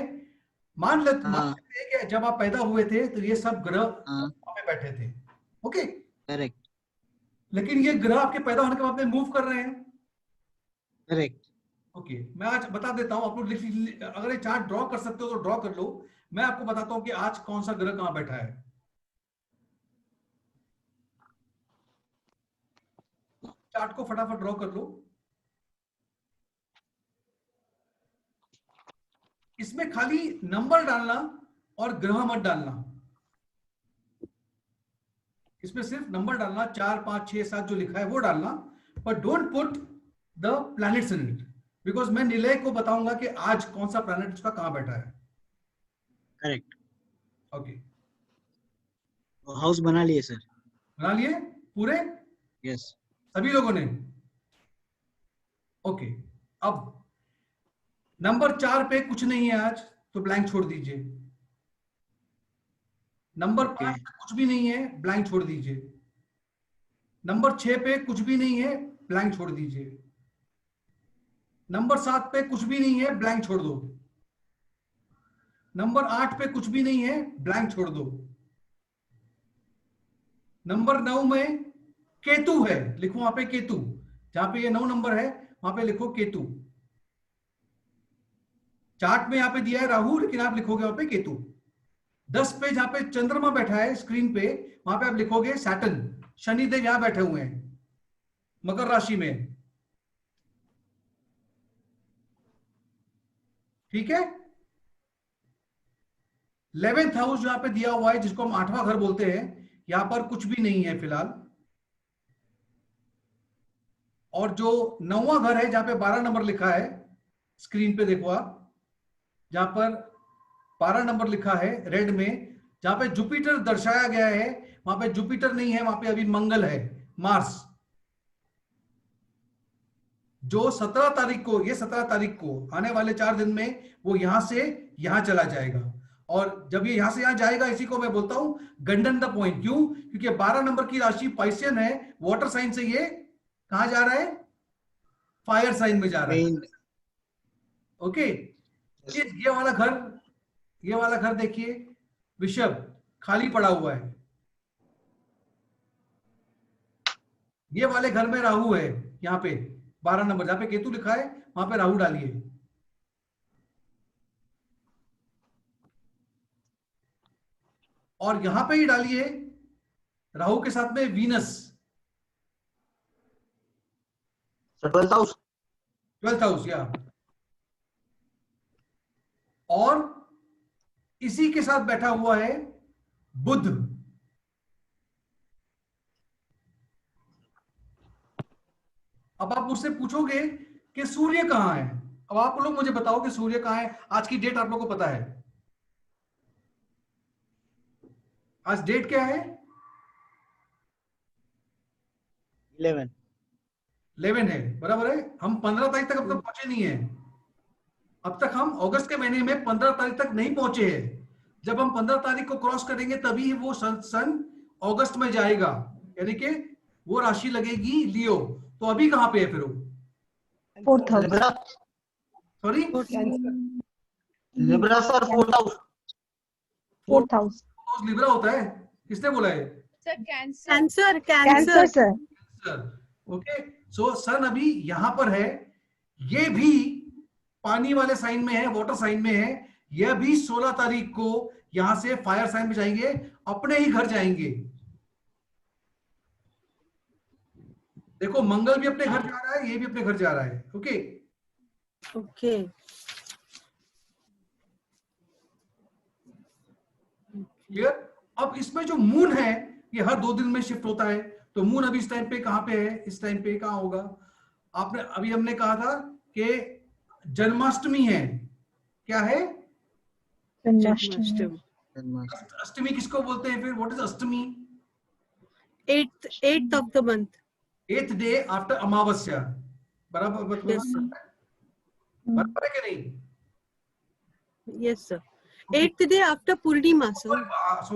मान लेते हैं कि जब आप पैदा हुए थे तो ये सब ग्रह में बैठे थे। ओके करेक्ट, लेकिन ये ग्रह आपके पैदा होने के बाद में मूव कर रहे हैं। करेक्ट। ओके मैं आज बता देता हूं, आप लोग अगर ये चार्ट ड्रॉ कर सकते हो तो ड्रॉ कर लो। मैं आपको बताता हूं कि आज कौन सा ग्रह कहां बैठा है। चार्ट को फटाफट ड्रॉ कर लो। इसमें खाली नंबर डालना और ग्रह मत डालना। इसमें सिर्फ नंबर डालना, 4 5 6 7 जो लिखा है वो डालना, पर don't put the planets in it, because मैं निलय को बताऊंगा कि आज कौन सा प्लैनेट उसका कहां बैठा है। करेक्ट। ओके हाउस बना लिए सर? बना लिए पूरे? सभी लोगों ने? ओके अब नंबर 4 पे कुछ नहीं है आज, तो ब्लैंक छोड़ दीजिए। नंबर 5 पे कुछ भी नहीं है, ब्लैंक छोड़ दीजिए। नंबर 6 पे कुछ भी नहीं है, ब्लैंक छोड़ दीजिए। नंबर 7 पे कुछ भी नहीं है, ब्लैंक छोड़ दो। नंबर 8 पे कुछ भी नहीं है, ब्लैंक छोड़ दो। नंबर 9 में केतु है, लिखो वहां पे केतु। जहां पे ये 9 नंबर है वहां पे लिखो केतु। चार्ट में यहां पे दिया है राहु, लेकिन आप लिखोगे वहां पे केतु। 10 पे जहां पे चंद्रमा बैठा है स्क्रीन पे, वहां पे आप लिखोगे सैटर्न। शनिदेव यहां बैठे हुए हैं मकर राशि में। ठीक है। 11th हाउस जहां पे दिया हुआ है, जिसको हम 8वां घर बोलते हैं, यहां पर कुछ भी नहीं है फिलहाल। और जो 9वां घर है जहां पे 12 नंबर लिखा है, स्क्रीन पे देखो आप, जहां पर 12 नंबर लिखा है रेड में, जहां पे जुपिटर दर्शाया गया है, वहां पे जुपिटर नहीं है, वहां पे अभी मंगल है, मार्स। जो 17 तारीख को, ये 17 तारीख को आने वाले 4 दिन में वो यहां से यहां चला जाएगा। और जब ये यहां से यहां जाएगा, इसी को मैं बोलता हूं गंडन द पॉइंट। क्यों? क्योंकि 12 नंबर की राशि पाइसियन है, वाटर साइन से ये कहां जा रहा है? फायर साइन में जा रहा है। ओके। ये वाला घर देखिए, वृषभ, खाली पड़ा हुआ है। ये वाले घर में राहु है, यहाँ पे 12 नंबर जहां पे केतु लिखा है वहां पे राहु डालिए। और यहां पे ही डालिए राहु के साथ में Venus. 12th house. 12th house या। और इसी के साथ बैठा हुआ है बुध। अब आप मुझसे पूछोगे कि सूर्य कहां है। अब आप लोग मुझे बताओ कि सूर्य कहां है। आज की डेट आप लोगों को पता है? आज डेट क्या है? 11 है, बराबर है। हम 15 तारीख तक अब तक पहुंचे नहीं है। अब तक हम अगस्त के महीने में 15 तारीख तक नहीं पहुंचे हैं। जब हम 15 तारीख को क्रॉस करेंगे तभी वो सन अगस्त में जाएगा, यानी कि वो राशि लगेगी लियो। तो अभी कहां पे है फिर वो? 4th house। Sorry, Libra sir, 4th house. 4th house। Libra होता है? किसने बोला है? Sir cancer. Cancer cancer cancer sir. Okay. So sun अभी यहां पर है। ये भी पानी वाले साइन में है, वाटर साइन में है। यह भी 16 तारीख को यहां से फायर साइन में जाएंगे, अपने ही घर जाएंगे। देखो, मंगल भी अपने घर जा रहा है, ये भी अपने घर जा रहा है। Okay okay. क्लियर? अब इसमें जो मून है ये हर 2 दिन में शिफ्ट होता है। तो मून अभी इस टाइम पे कहां पे है? इस टाइम पे कहां होगा? आपने अभी हमने कहा था कि जन्माष्टमी है। क्या है? जन्माष्टमी। अष्टमी किसको बोलते हैं फिर? What is Ashtami? 8th of the month। 8th day after अमावस्या। बराबर Yes, sir. बराबर है कि नहीं? Yes, sir. 8th day after Purnima, sir।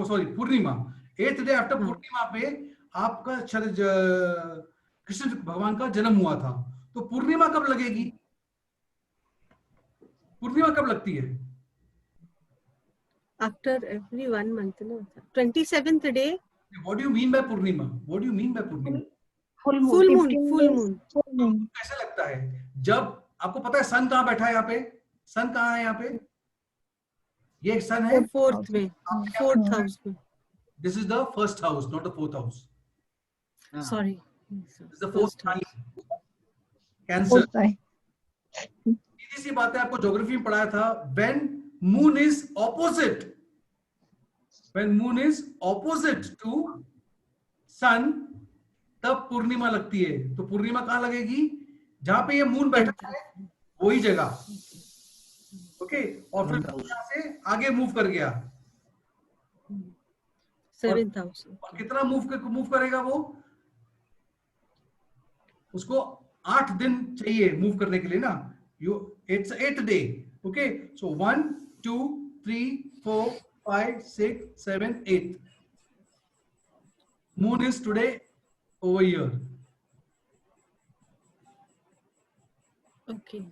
सॉरी, Purnima. 8th day after Purnima पे आपका कृष्ण भगवान का जन्म हुआ था। तो पूर्णिमा कब लगेगी? पूर्णिमा कब लगती है? After every 1 month, no? 27th day। What do you mean by Purnima? What do you mean by Purnima? Full Full moon, 15 full days, moon। full moon। कैसे लगता है? जब आपको पता है सन कहां बैठा है? यहाँ पे सन कहां है? यहाँ पे ये सन है 4th में, 4th house में। This is the first house, not the 4th house. Sorry। This is the 4th house. Cancer. Fourth eye। सीधी सी बात है, आपको ज्योग्राफी में पढ़ाया था। When moon is opposite, when moon is opposite to sun, तब पूर्णिमा लगती है। तो पूर्णिमा कहां लगेगी? जहां पे ये मून बैठा है वही जगह। ओके। और फिर यहां से आगे मूव कर गया। 7th house। और कितना मूव करेगा वो? उसको 8 दिन चाहिए मूव करने के लिए ना। It's eighth day. Okay, so 1, 2, 3, 4, 5, 6, 7, 8. Moon is today over here. Okay.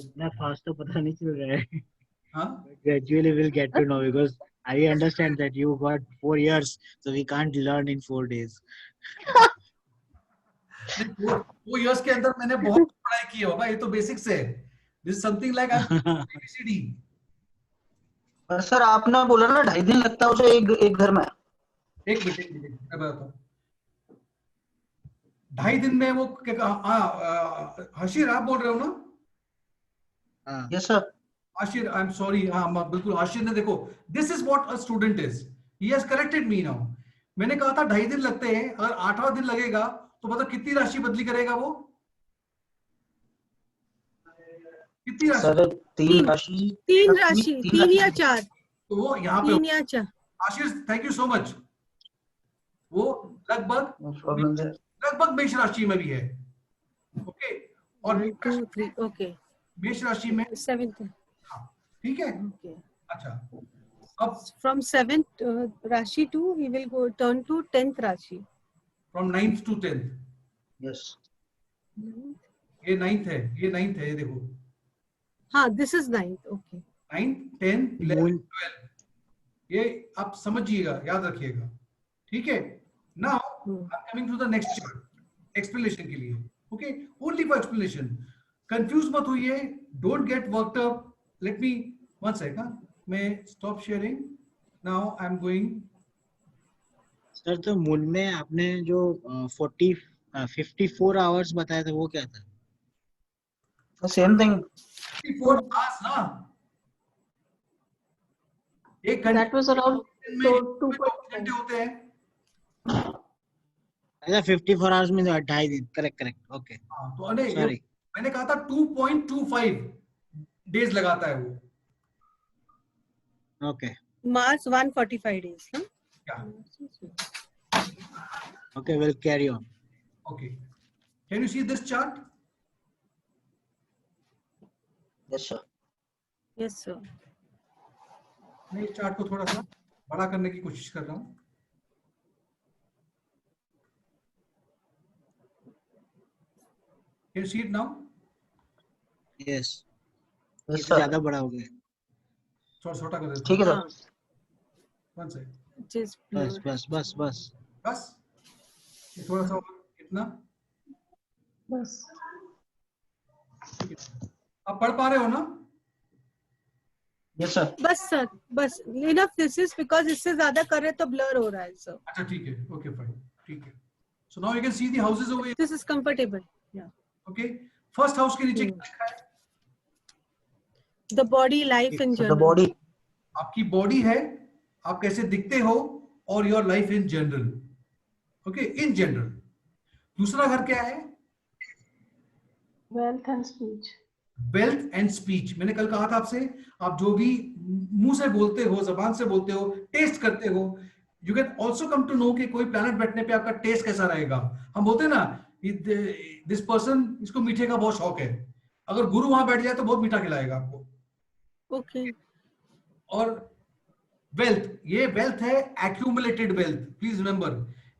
इतना फास्ट तो पता नहीं चल रहा है. Huh? Gradually we'll get to know, because I understand that you got 4 years, so we can't learn in 4 days. 4 years के अंदर मैंने बहुत पढ़ाई की होगा. ये तो बेसिक्स है. This is something like ABCD. पर सर आपने बोला ना 2.5 दिन लगता है उसे एक घर में. एक मिनट मैं बताता हूँ. 2.5 दिन में वो हशीर आप बोल रहे हो ना? Yes sir. Ashir, I'm sorry. हाँ बिल्कुल. Ashir ने देखो, this is what a student is. He has corrected me now. मैंने कहा था 2.5 दिन लगते हैं. अगर 8वां दिन लगेगा तो मतलब कितनी राशि बदली करेगा वो? कितनी राशि? सर 3 राशि. 3 या 4. तो वो यहाँ पे 3 या 4. आशीष, थैंक यू सो मच. वो लगभग मेष राशि में भी है. ओके. और 1 2 3. ओके. मेष राशि में 7th. ठीक है. Okay. अच्छा. अब From 7th Rashi to he will go turn to 10th Rashi. from 9th to 10th. Yes. ये 9th है. ये 9th है. ये देखो. हाँ, this is 9th. Okay. 9, 10, 11, 12. ये आप समझिएगा, याद रखिएगा. ठीक है. Now I'm coming to the next chart. Explanation के लिए. Okay. Only for explanation. Confuse मत होइए. Don't get worked up. Let me one second. मैं stop sharing. Now I'm going. Sir तो मूल में आपने जो 54 आवर्स बताया था वो क्या था? Same thing. 54 hours ना. एक घंटे. That was around 2.5 होते हैं. अच्छा 54 आवर्स में 2.5 दिन. करेक्ट. ओके. हाँ, तो अरे सॉरी, मैंने कहा था 2.25 डेज लगाता है वो. Okay. Mars 145 days. Huh? Yeah. Okay, we'll carry on. Okay. Can you see this chart? Yes sir. Yes, sir. मैं इस चार्ट को थोड़ा सा बड़ा करने की कोशिश कर रहा हूँ. Can you see it now? Yes. Yes ये सर. ज्यादा बड़ा हो गया. थोड़ा छोटा कर देता हूँ. ठीक है सर. One second. Just बस. बस. ये थोड़ा सा इतना. बस. आप पढ़ पा रहे हो ना? Yes sir. बस enough. This is because इससे ज्यादा करे तो blur हो रहा है sir. अच्छा ठीक है. Okay fine. ठीक है. So now you can see the houses over here. This is comfortable. Yeah. Okay. First house के नीचे क्या लिखा है? The body, life in the general. Body. आपकी बॉडी है, आप कैसे दिखते हो, और your life in general. Okay, in general. दूसरा घर क्या है? Wealth and speech. Wealth and speech. मैंने कल कहा था आपसे, आप जो भी मुंह से बोलते हो, जबान से बोलते हो, टेस्ट करते हो, you can also come to know कि कोई प्लैनेट बैठने पे आपका टेस्ट कैसा रहेगा. हम बोलते हैं ना, दिस पर्सन, इसको मीठे का बहुत शौक है. अगर गुरु वहां बैठ जाए तो बहुत मीठा खिलाएगा आपको. Okay. और वेल्थ, ये वेल्थ है एक्यूमुलेटेड वेल्थ. प्लीज रिमेंबर,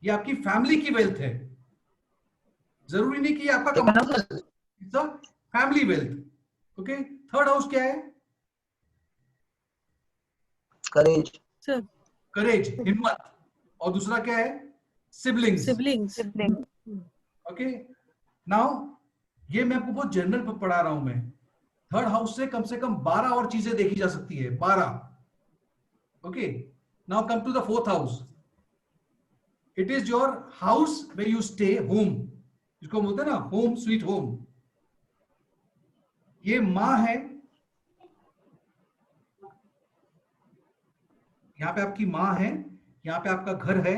ये आपकी फैमिली की वेल्थ है. जरूरी नहीं कि ये आपका family wealth. Okay. Third house क्या है? करेज. Sir. करेज, हिम्मत. और दूसरा क्या है? सिबलिंग्स. Sibling. ओके. नाउ ये मैं आपको बहुत जनरल पढ़ा रहा हूं मैं. थर्ड हाउस से कम 12 और चीजें देखी जा सकती है. 12. Okay. Now come to the fourth house. It is your house where you stay, home. इसको बोलते हैं ना होम स्वीट होम. ये माँ है. यहाँ पे आपकी माँ है, यहाँ पे आपका घर है,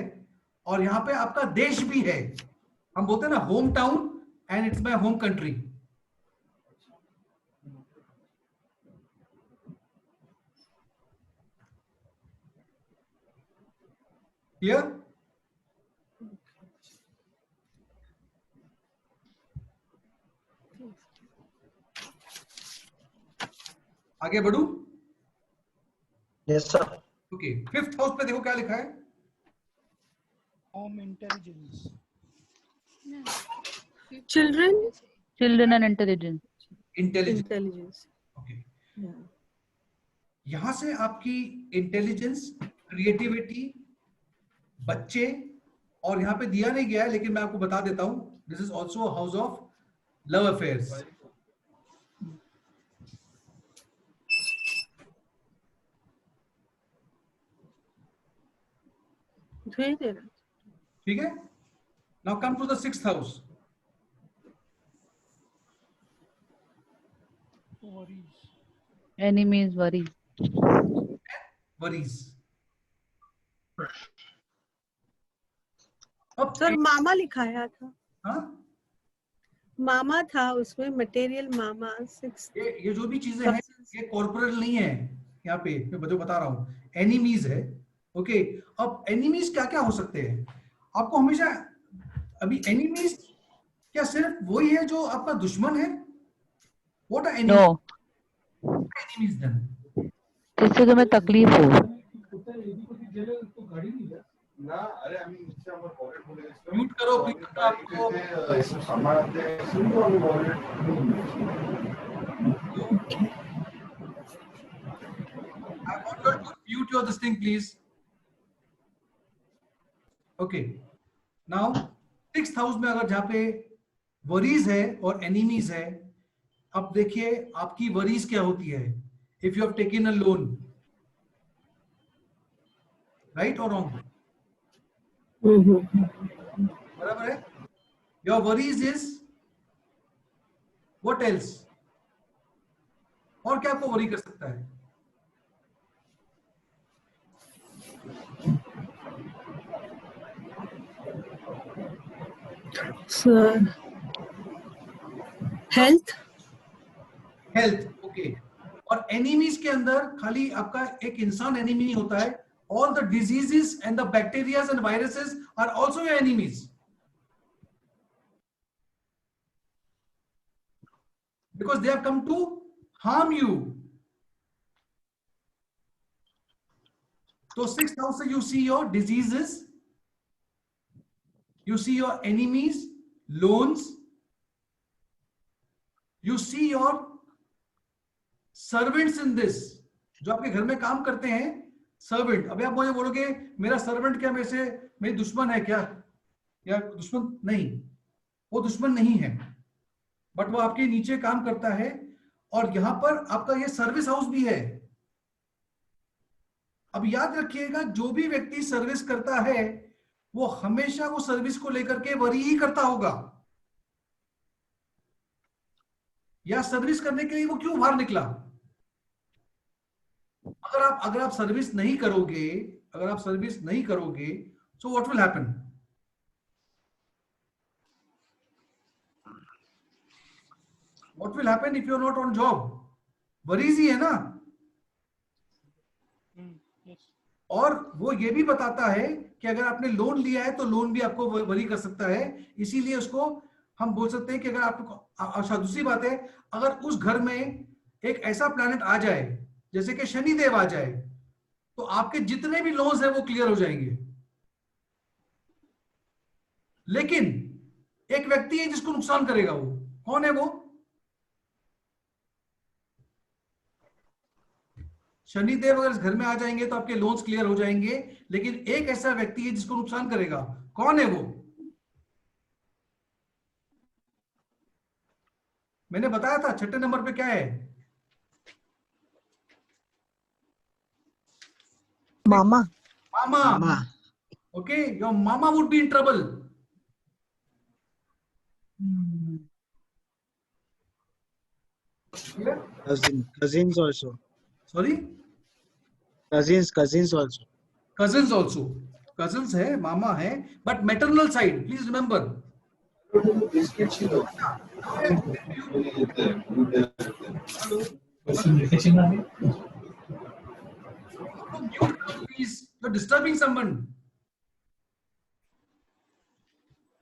और यहाँ पे आपका देश भी है. हम बोलते हैं ना home town, and it's my home country. Clear? आगे बढ़ू? Yes sir. Okay, 5th house पे देखो क्या लिखा है। Home intelligence, children and intelligence. Intelligence. Okay, यहां से आपकी इंटेलिजेंस, क्रिएटिविटी, बच्चे, और यहाँ पे दिया नहीं गया है लेकिन मैं आपको बता देता हूं, this is also house of love affairs. ठीक है, now come to the 6th house. Enemies, worries. Worries. Sir मामा लिखाया था। हाँ, मामा था उसमें, मटेरियल मामा। 6 ये जो भी चीजें हैं ये कॉर्पोरल नहीं है, यहाँ पे मैं जो बता रहा हूँ एनिमीज है। ओके, अब एनिमीज क्या क्या हो सकते हैं आपको हमेशा, अभी एनिमीज क्या सिर्फ वही है जो आपका दुश्मन है? What are No. Enemies then? जिससे तुम्हें तकलीफ हो। म्यूट करो प्लीज आपको। I want you to mute your this thing please. Okay, now 6th house में अगर जहाँ पे वरीज है और एनिमीज है, अब देखिए आपकी वरीज क्या होती है। If you have taken a loan, right और रॉन्ग? बराबर है। Your worries is what else? और क्या आपको वरी कर सकता है? हेल्थ। Health, okay. और एनिमीज के अंदर खाली आपका एक इंसान एनिमी नहीं होता है, all the diseases and the bacteria and viruses are also your enemies, because they have come to harm you. So 6th house you see your diseases, you see your enemies, loans, you see your servants in this, जो आपके घर में काम करते हैं servant. अभी आप मुझे बोलोगे मेरा सर्वेंट क्या मेरे से मेरी दुश्मन है क्या? या दुश्मन नहीं, वो दुश्मन नहीं है, बट वो आपके नीचे काम करता है। और यहां पर आपका ये सर्विस हाउस भी है। अब याद रखिएगा, जो भी व्यक्ति सर्विस करता है वो हमेशा वो सर्विस को लेकर के वरी ही करता होगा, या सर्विस करने के लिए वो क्यों बाहर निकला। अगर आप सर्विस नहीं करोगे, अगर आप सर्विस नहीं करोगे, so what will happen? What will happen if you are not on job? Worries ही है ना। और वो ये भी बताता है कि अगर आपने लोन लिया है तो लोन भी आपको वरी कर सकता है। इसीलिए उसको हम बोल सकते हैं कि अगर आपको, दूसरी बात है, अगर उस घर में एक ऐसा प्लैनेट आ जाए जैसे कि शनिदेव आ जाए, तो आपके जितने भी लॉस है वो क्लियर हो जाएंगे। लेकिन एक व्यक्ति है जिसको नुकसान करेगा, वो कौन है? वो शनिदेव अगर इस घर में आ जाएंगे तो आपके लोन्स क्लियर हो जाएंगे, लेकिन एक ऐसा व्यक्ति है जिसको नुकसान करेगा। कौन है वो? मैंने बताया था 6ठे नंबर पे क्या है? मामा। मामा। Okay, your mama would be in trouble. Cousins also. Sorry? Cousins also. Cousins also. Cousins है, मामा है, but maternal side, please remember. Please, you're disturbing someone.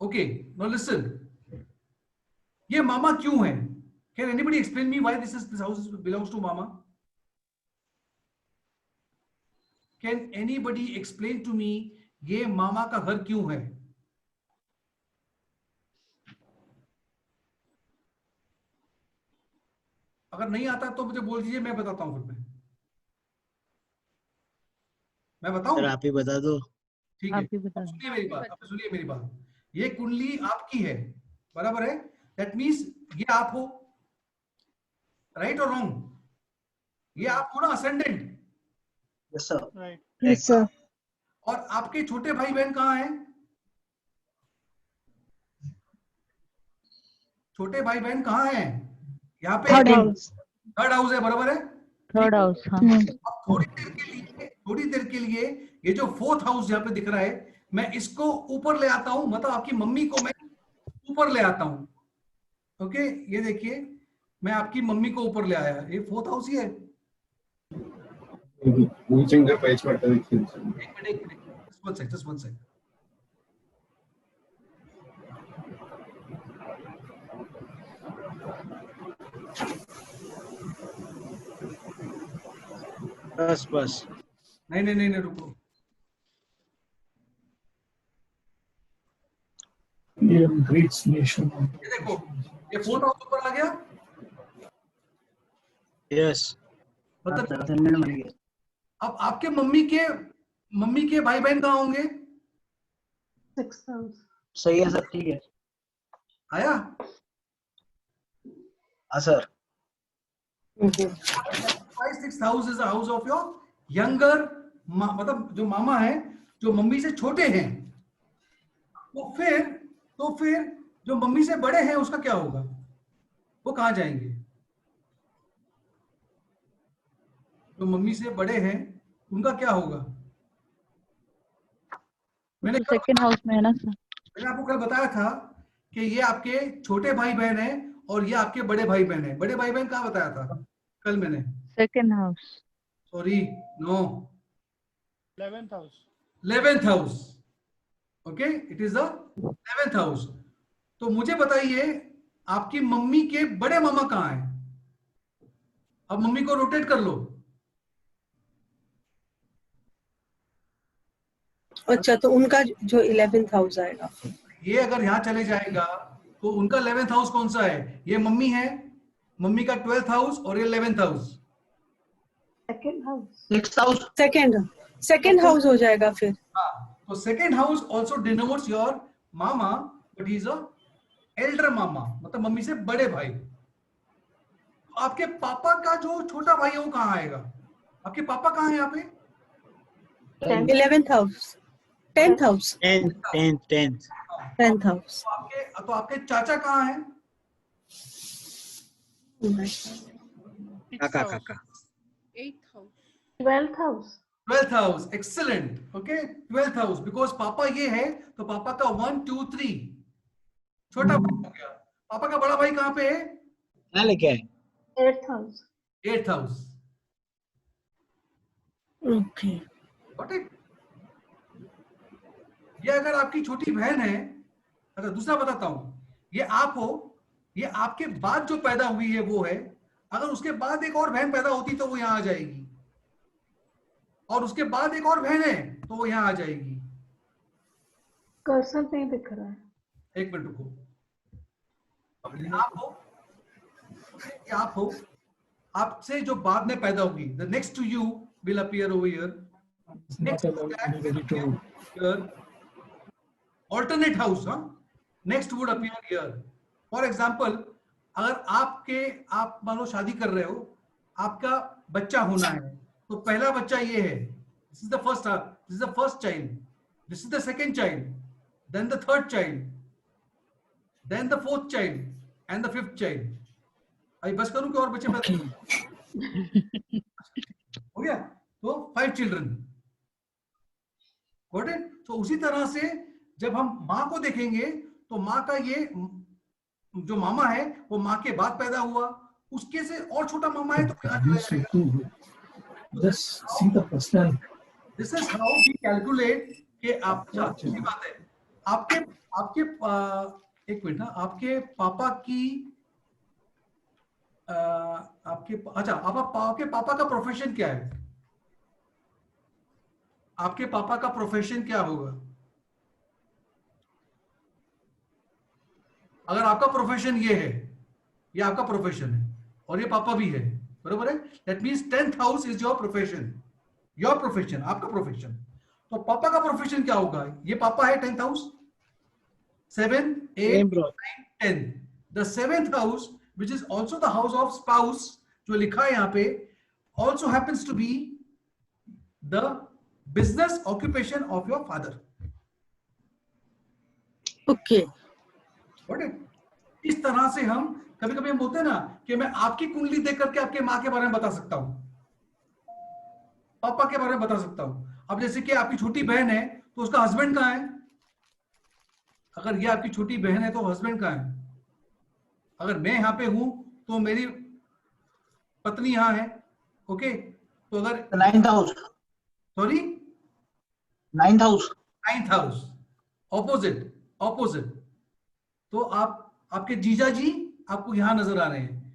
Okay, now listen. ये मामा क्यों है? Can anybody explain me why this house belongs to mama? Can anybody explain to me ये मामा का घर क्यों है? अगर नहीं आता तो मुझे बोल दीजिए, मैं बताता हूं। फिर मैं बताऊं? सर आप ही बता दो। ठीक है, सुनिए मेरी बात, अब सुनिए मेरी बात। ये कुंडली आपकी है, बराबर है? दैट मीन्स ये आप हो, राइट और रॉन्ग? ये आप हो ना, ascendant? Yes sir. Right. Yes, sir. और आपके छोटे भाई बहन कहाँ हैं? छोटे भाई बहन कहाँ हैं? यहाँ पे Third house. थर्ड हाउस है, बराबर है? थर्ड हाउस, हाँ। अब थोड़ी देर के लिए ये जो फोर्थ हाउस यहाँ पे दिख रहा है, मैं इसको ऊपर ले आता हूं, मतलब आपकी मम्मी को मैं ऊपर ले आता हूं। ओके, ये देखिए, मैं आपकी मम्मी को ऊपर ले आया, ये फोर्थ हाउस ही है। एक मिनट, just one sec. बस नहीं, रुको। ये देखो, ये फोर्थ हाउस ऊपर आ गया। यस। मतलब अब आपके मम्मी के भाई बहन कहाँ होंगे? 6th house. सही है सर, ठीक है। आया? हाँ sir. 6th house is the house of your younger, मतलब जो मामा है, जो मम्मी से छोटे हैं। तो फिर जो मम्मी से बड़े हैं उसका क्या होगा? वो कहाँ जाएंगे? जो मम्मी से बड़े हैं उनका क्या होगा? मैंने सेकंड हाउस में है ना सर। मैंने आपको कल बताया था कि ये आपके छोटे भाई बहन है और ये आपके बड़े भाई बहन है। बड़े भाई बहन कहाँ बताया था कल मैंने? Second house. Sorry, no, 11th house. 11th house. Okay, it is the 11th house. तो मुझे बताइए, आपकी मम्मी के बड़े मामा कहाँ हैं? अब मम्मी को रोटेट कर लो। अच्छा, तो उनका जो 11th हाउस आएगा, ये अगर यहाँ चले जाएगा तो उनका 11th हाउस कौन सा है? ये मम्मी है, मम्मी का 12th हाउस, और ये 11th house. Second house. 6th house. Second house हो जाएगा फिर। हाँ, तो second house also denotes your mama, but he is a elder mama, मतलब मम्मी से बड़े भाई। आपके पापा का जो छोटा भाई है वो कहाँ आएगा? आपके पापा कहाँ है यहाँ पे? 11th house, 10th house, 10th house. तो आपके चाचा कहाँ हैं? काका। 8th house. 12th house. 12th house, excellent. Okay, 12th house, because पापा ये है तो पापा का 1 2 3 छोटा भाई हो गया। पापा का बड़ा भाई कहाँ पे है? क्या लेके आए? 8th house. 8th house. Okay. Got it? ये अगर आपकी छोटी बहन है, अगर दूसरा बताता हूं, ये आप हो, ये आपके बाद जो पैदा हुई है वो है। अगर उसके बाद एक और बहन पैदा होती तो वो यहां आ जाएगी, और उसके बाद एक और बहन है तो वो यहां आ जाएगी। कर्सर नहीं दिख रहा है। एक मिनट रुको। ये आप हो, आपसे जो बाद में पैदा होगी, the next to you will appear over here, next to that will appear here, alternate house, next would appear here. For example, अगर आप मान लो शादी कर रहे हो, आपका बच्चा होना है, तो पहला बच्चा ये है, this is the first child, this is the second child, then the third child, then the fourth child and the fifth child. अभी बस करूं कि और बच्चे पैदा हो गया? तो 5 children. Got it? तो उसी तरह से जब हम माँ को देखेंगे तो माँ का ये जो मामा है वो माँ के बाद पैदा हुआ, उसके से और छोटा मामा है तो this is how we calculate कि आप, अच्छी बात है। आपके आपके एक मिनट ना, आपके पापा की आपके पापा का प्रोफेशन क्या है? आपके पापा का प्रोफेशन क्या होगा? अगर आपका प्रोफेशन ये है, ये आपका प्रोफेशन है और ये पापा भी है, बरोबर है, that means 10th house is your profession, आपका प्रोफेशन। तो पापा का प्रोफेशन क्या होगा? ये पापा है 10th house, 7, 8, 9, 10। The 7th house which is also the house of spouse, जो लिखा है यहाँ पे, also happens to be the business occupation of your father. Okay. Got it? इस तरह से हम कभी-कभी हम बोलते हैं ना कि मैं आपकी कुंडली देख करके आपके माँ के बारे में बता सकता हूँ, पापा के बारे में बता सकता हूँ। अब जैसे कि आपकी छोटी बहन है तो उसका हस्बैंड कहाँ है? अगर ये आपकी छोटी बहन है तो हस्बैंड कहाँ है? अगर मैं यहाँ पे हूं तो मेरी पत्नी यहाँ है, ओके? तो अगर 9th house, sorry 9th house, opposite. तो आपके जीजा जी आपको यहाँ नजर आ रहे हैं,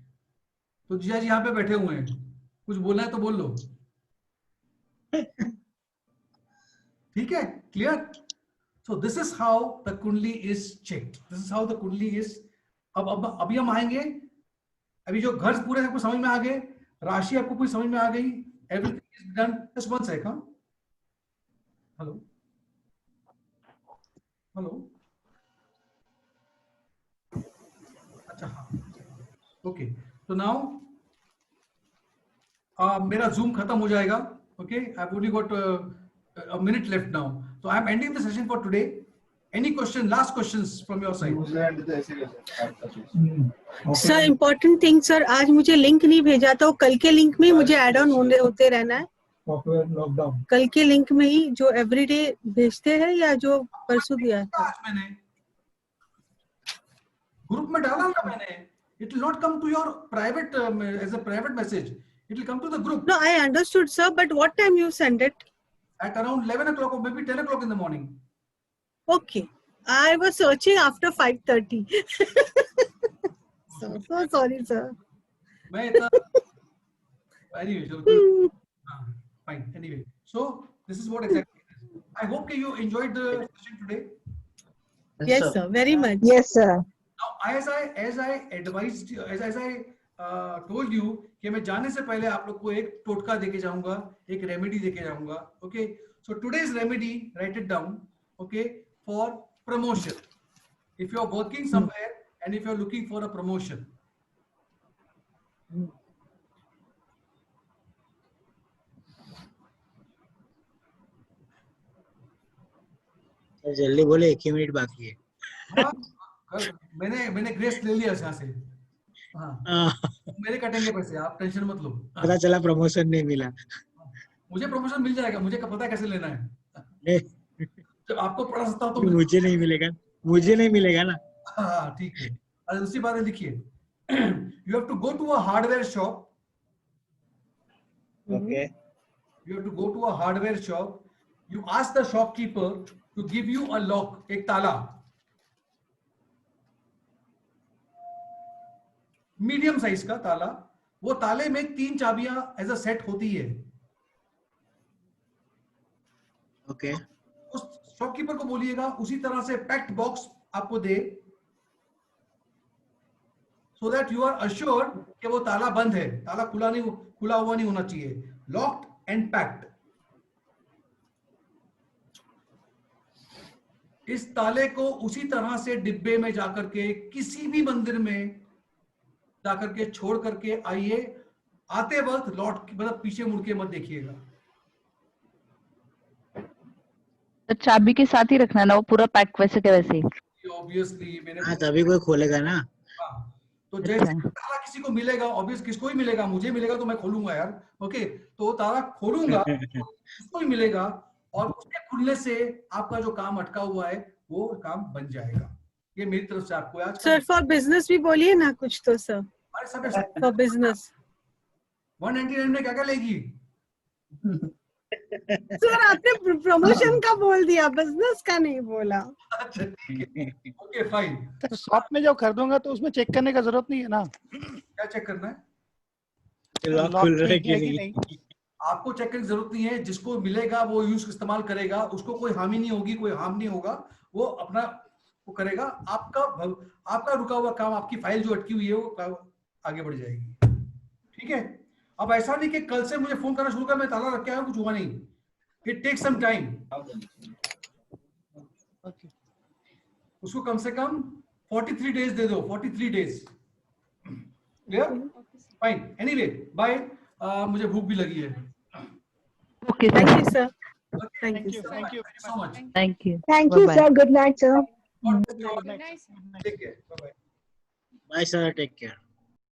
तो जीजा जी यहाँ पे बैठे हुए हैं, कुछ बोलना है तो बोल लो। ठीक है, clear? So this is how the kundli is checked, this is how the kundli is. अब अभी हम आएंगे, अभी जो घर पूरे आपको समझ में आ गए, राशि आपको पूरी समझ में आ गई, everything is done. Just one second, hello अच्छा हाँ, ओके। तो नाउ मेरा जूम खत्म हो जाएगा, okay? I only got a minute left now, so I am ending the session for today. Any question, last questions from your side? Sir important thing sir, आज मुझे link नहीं भेजा था, कल के लिंक में मुझे ऐड ऑन होते रहना है। लॉकडाउन कल के लिंक में ही जो एवरीडे भेजते हैं या जो परसों दिया था? आज मैंने ग्रुप में डाला था मैंने। It will not come to your private as a private message. It will come to the group. No, I understood, sir, but what time you send it? At around 11 o'clock or maybe 10 o'clock in the morning. Okay, I was searching after 5:30. So sorry, sir. मैं इतना anyway, चलो fine. Anyway, so this is what exactly it is. I hope that you enjoyed the session today. Yes, sir, very much. Yes, sir. Now, as I advised you, as I told you कि मैं जाने से पहले आप लोग को एक टोटका देके जाऊंगा, एक रेमेडी देके जाऊंगा, okay? So today's remedy, write it down, okay? For promotion. If you are working somewhere and if you are looking for a promotion. जल्दी बोले, 1 मिनट बाकी है। हाँ, मैंने ग्रेस ले लिया यहाँ से। हाँ, मेरे कटेंगे पैसे, आप टेंशन मत लो। पता चला प्रमोशन नहीं मिला। मुझे प्रमोशन मिल जाएगा, मुझे पता है कैसे लेना है। जब आपको पढ़ा सकता हूँ तो मुझे नहीं मिलेगा ना। हाँ ठीक है, अरे उसी बात लिखिए। You have to go to a hardware shop. Okay. You have to go to a hardware shop. You ask the shopkeeper to give you a lock, एक ताला, मीडियम साइज का ताला। वो ताले में 3 चाबियां एज अ सेट होती है। ओके। उस शॉपकीपर को बोलिएगा उसी तरह से पैक्ड बॉक्स आपको दे, so that you are assured कि वो ताला बंद है, ताला खुला हुआ नहीं होना चाहिए, लॉक्ड एंड पैक्ड। इस ताले को उसी तरह से डिब्बे में जाकर के किसी भी मंदिर में जाकर के छोड़ करके आइए। आते वक्त मतलब पीछे मुड़ के मत देखिएगा। तो चाबी के साथ ही रखना ना, वो पूरा पैक वैसे के वैसे ही। ऑब्वियसली मैंने तभी कोई खोलेगा ना। तो जैसे ताला किसी को मिलेगा, ऑब्वियस किसको ही मिलेगा, मुझे मिलेगा तो मैं खोलूंगा यार, ओके? तो ताला खोलूंगा उसको ही मिलेगा और उसके खुलने से आपका जो काम अटका हुआ है वो काम बन जाएगा। ये मेरी तरफ से आपको आज। सर फॉर बिजनेस भी बोलिए ना कुछ तो सर। फॉर बिजनेस 199 में क्या क्या लेगी? सर आपने प्रमोशन का बोल दिया, बिजनेस का नहीं बोला। अच्छा ठीक है, ओके फाइन। तो शॉप में जब खरीदूंगा तो उसमें चेक करने का जरूरत नहीं है ना। क्या चेक करना है? लॉक खुल रहा है कि नहीं? आपको चेक करने की जरूरत नहीं है, जिसको मिलेगा वो यूज इस्तेमाल करेगा, उसको कोई हानि नहीं होगी, कोई हार्म नहीं होगा, वो अपना वो करेगा। आपका रुका हुआ काम, आपकी फाइल जो अटकी हुई है वो आगे बढ़ जाएगी। ठीक है, अब ऐसा नहीं कि कल से मुझे फोन करना शुरू कर, मैं ताला रख के आया, कुछ हुआ नहीं। It takes some time. उसको कम से कम 43 डेज दे दो, 43 days. Clear? Fine, anyway bye. मुझे भूख भी लगी है। Okay, Thank sir. you, sir. Thank you. Thank you. so much. Thank you. Thank you, Bye-bye. sir. Good night, sir. God bless you all. Good night, sir. Take care. Bye bye. Bye, sir. Take care.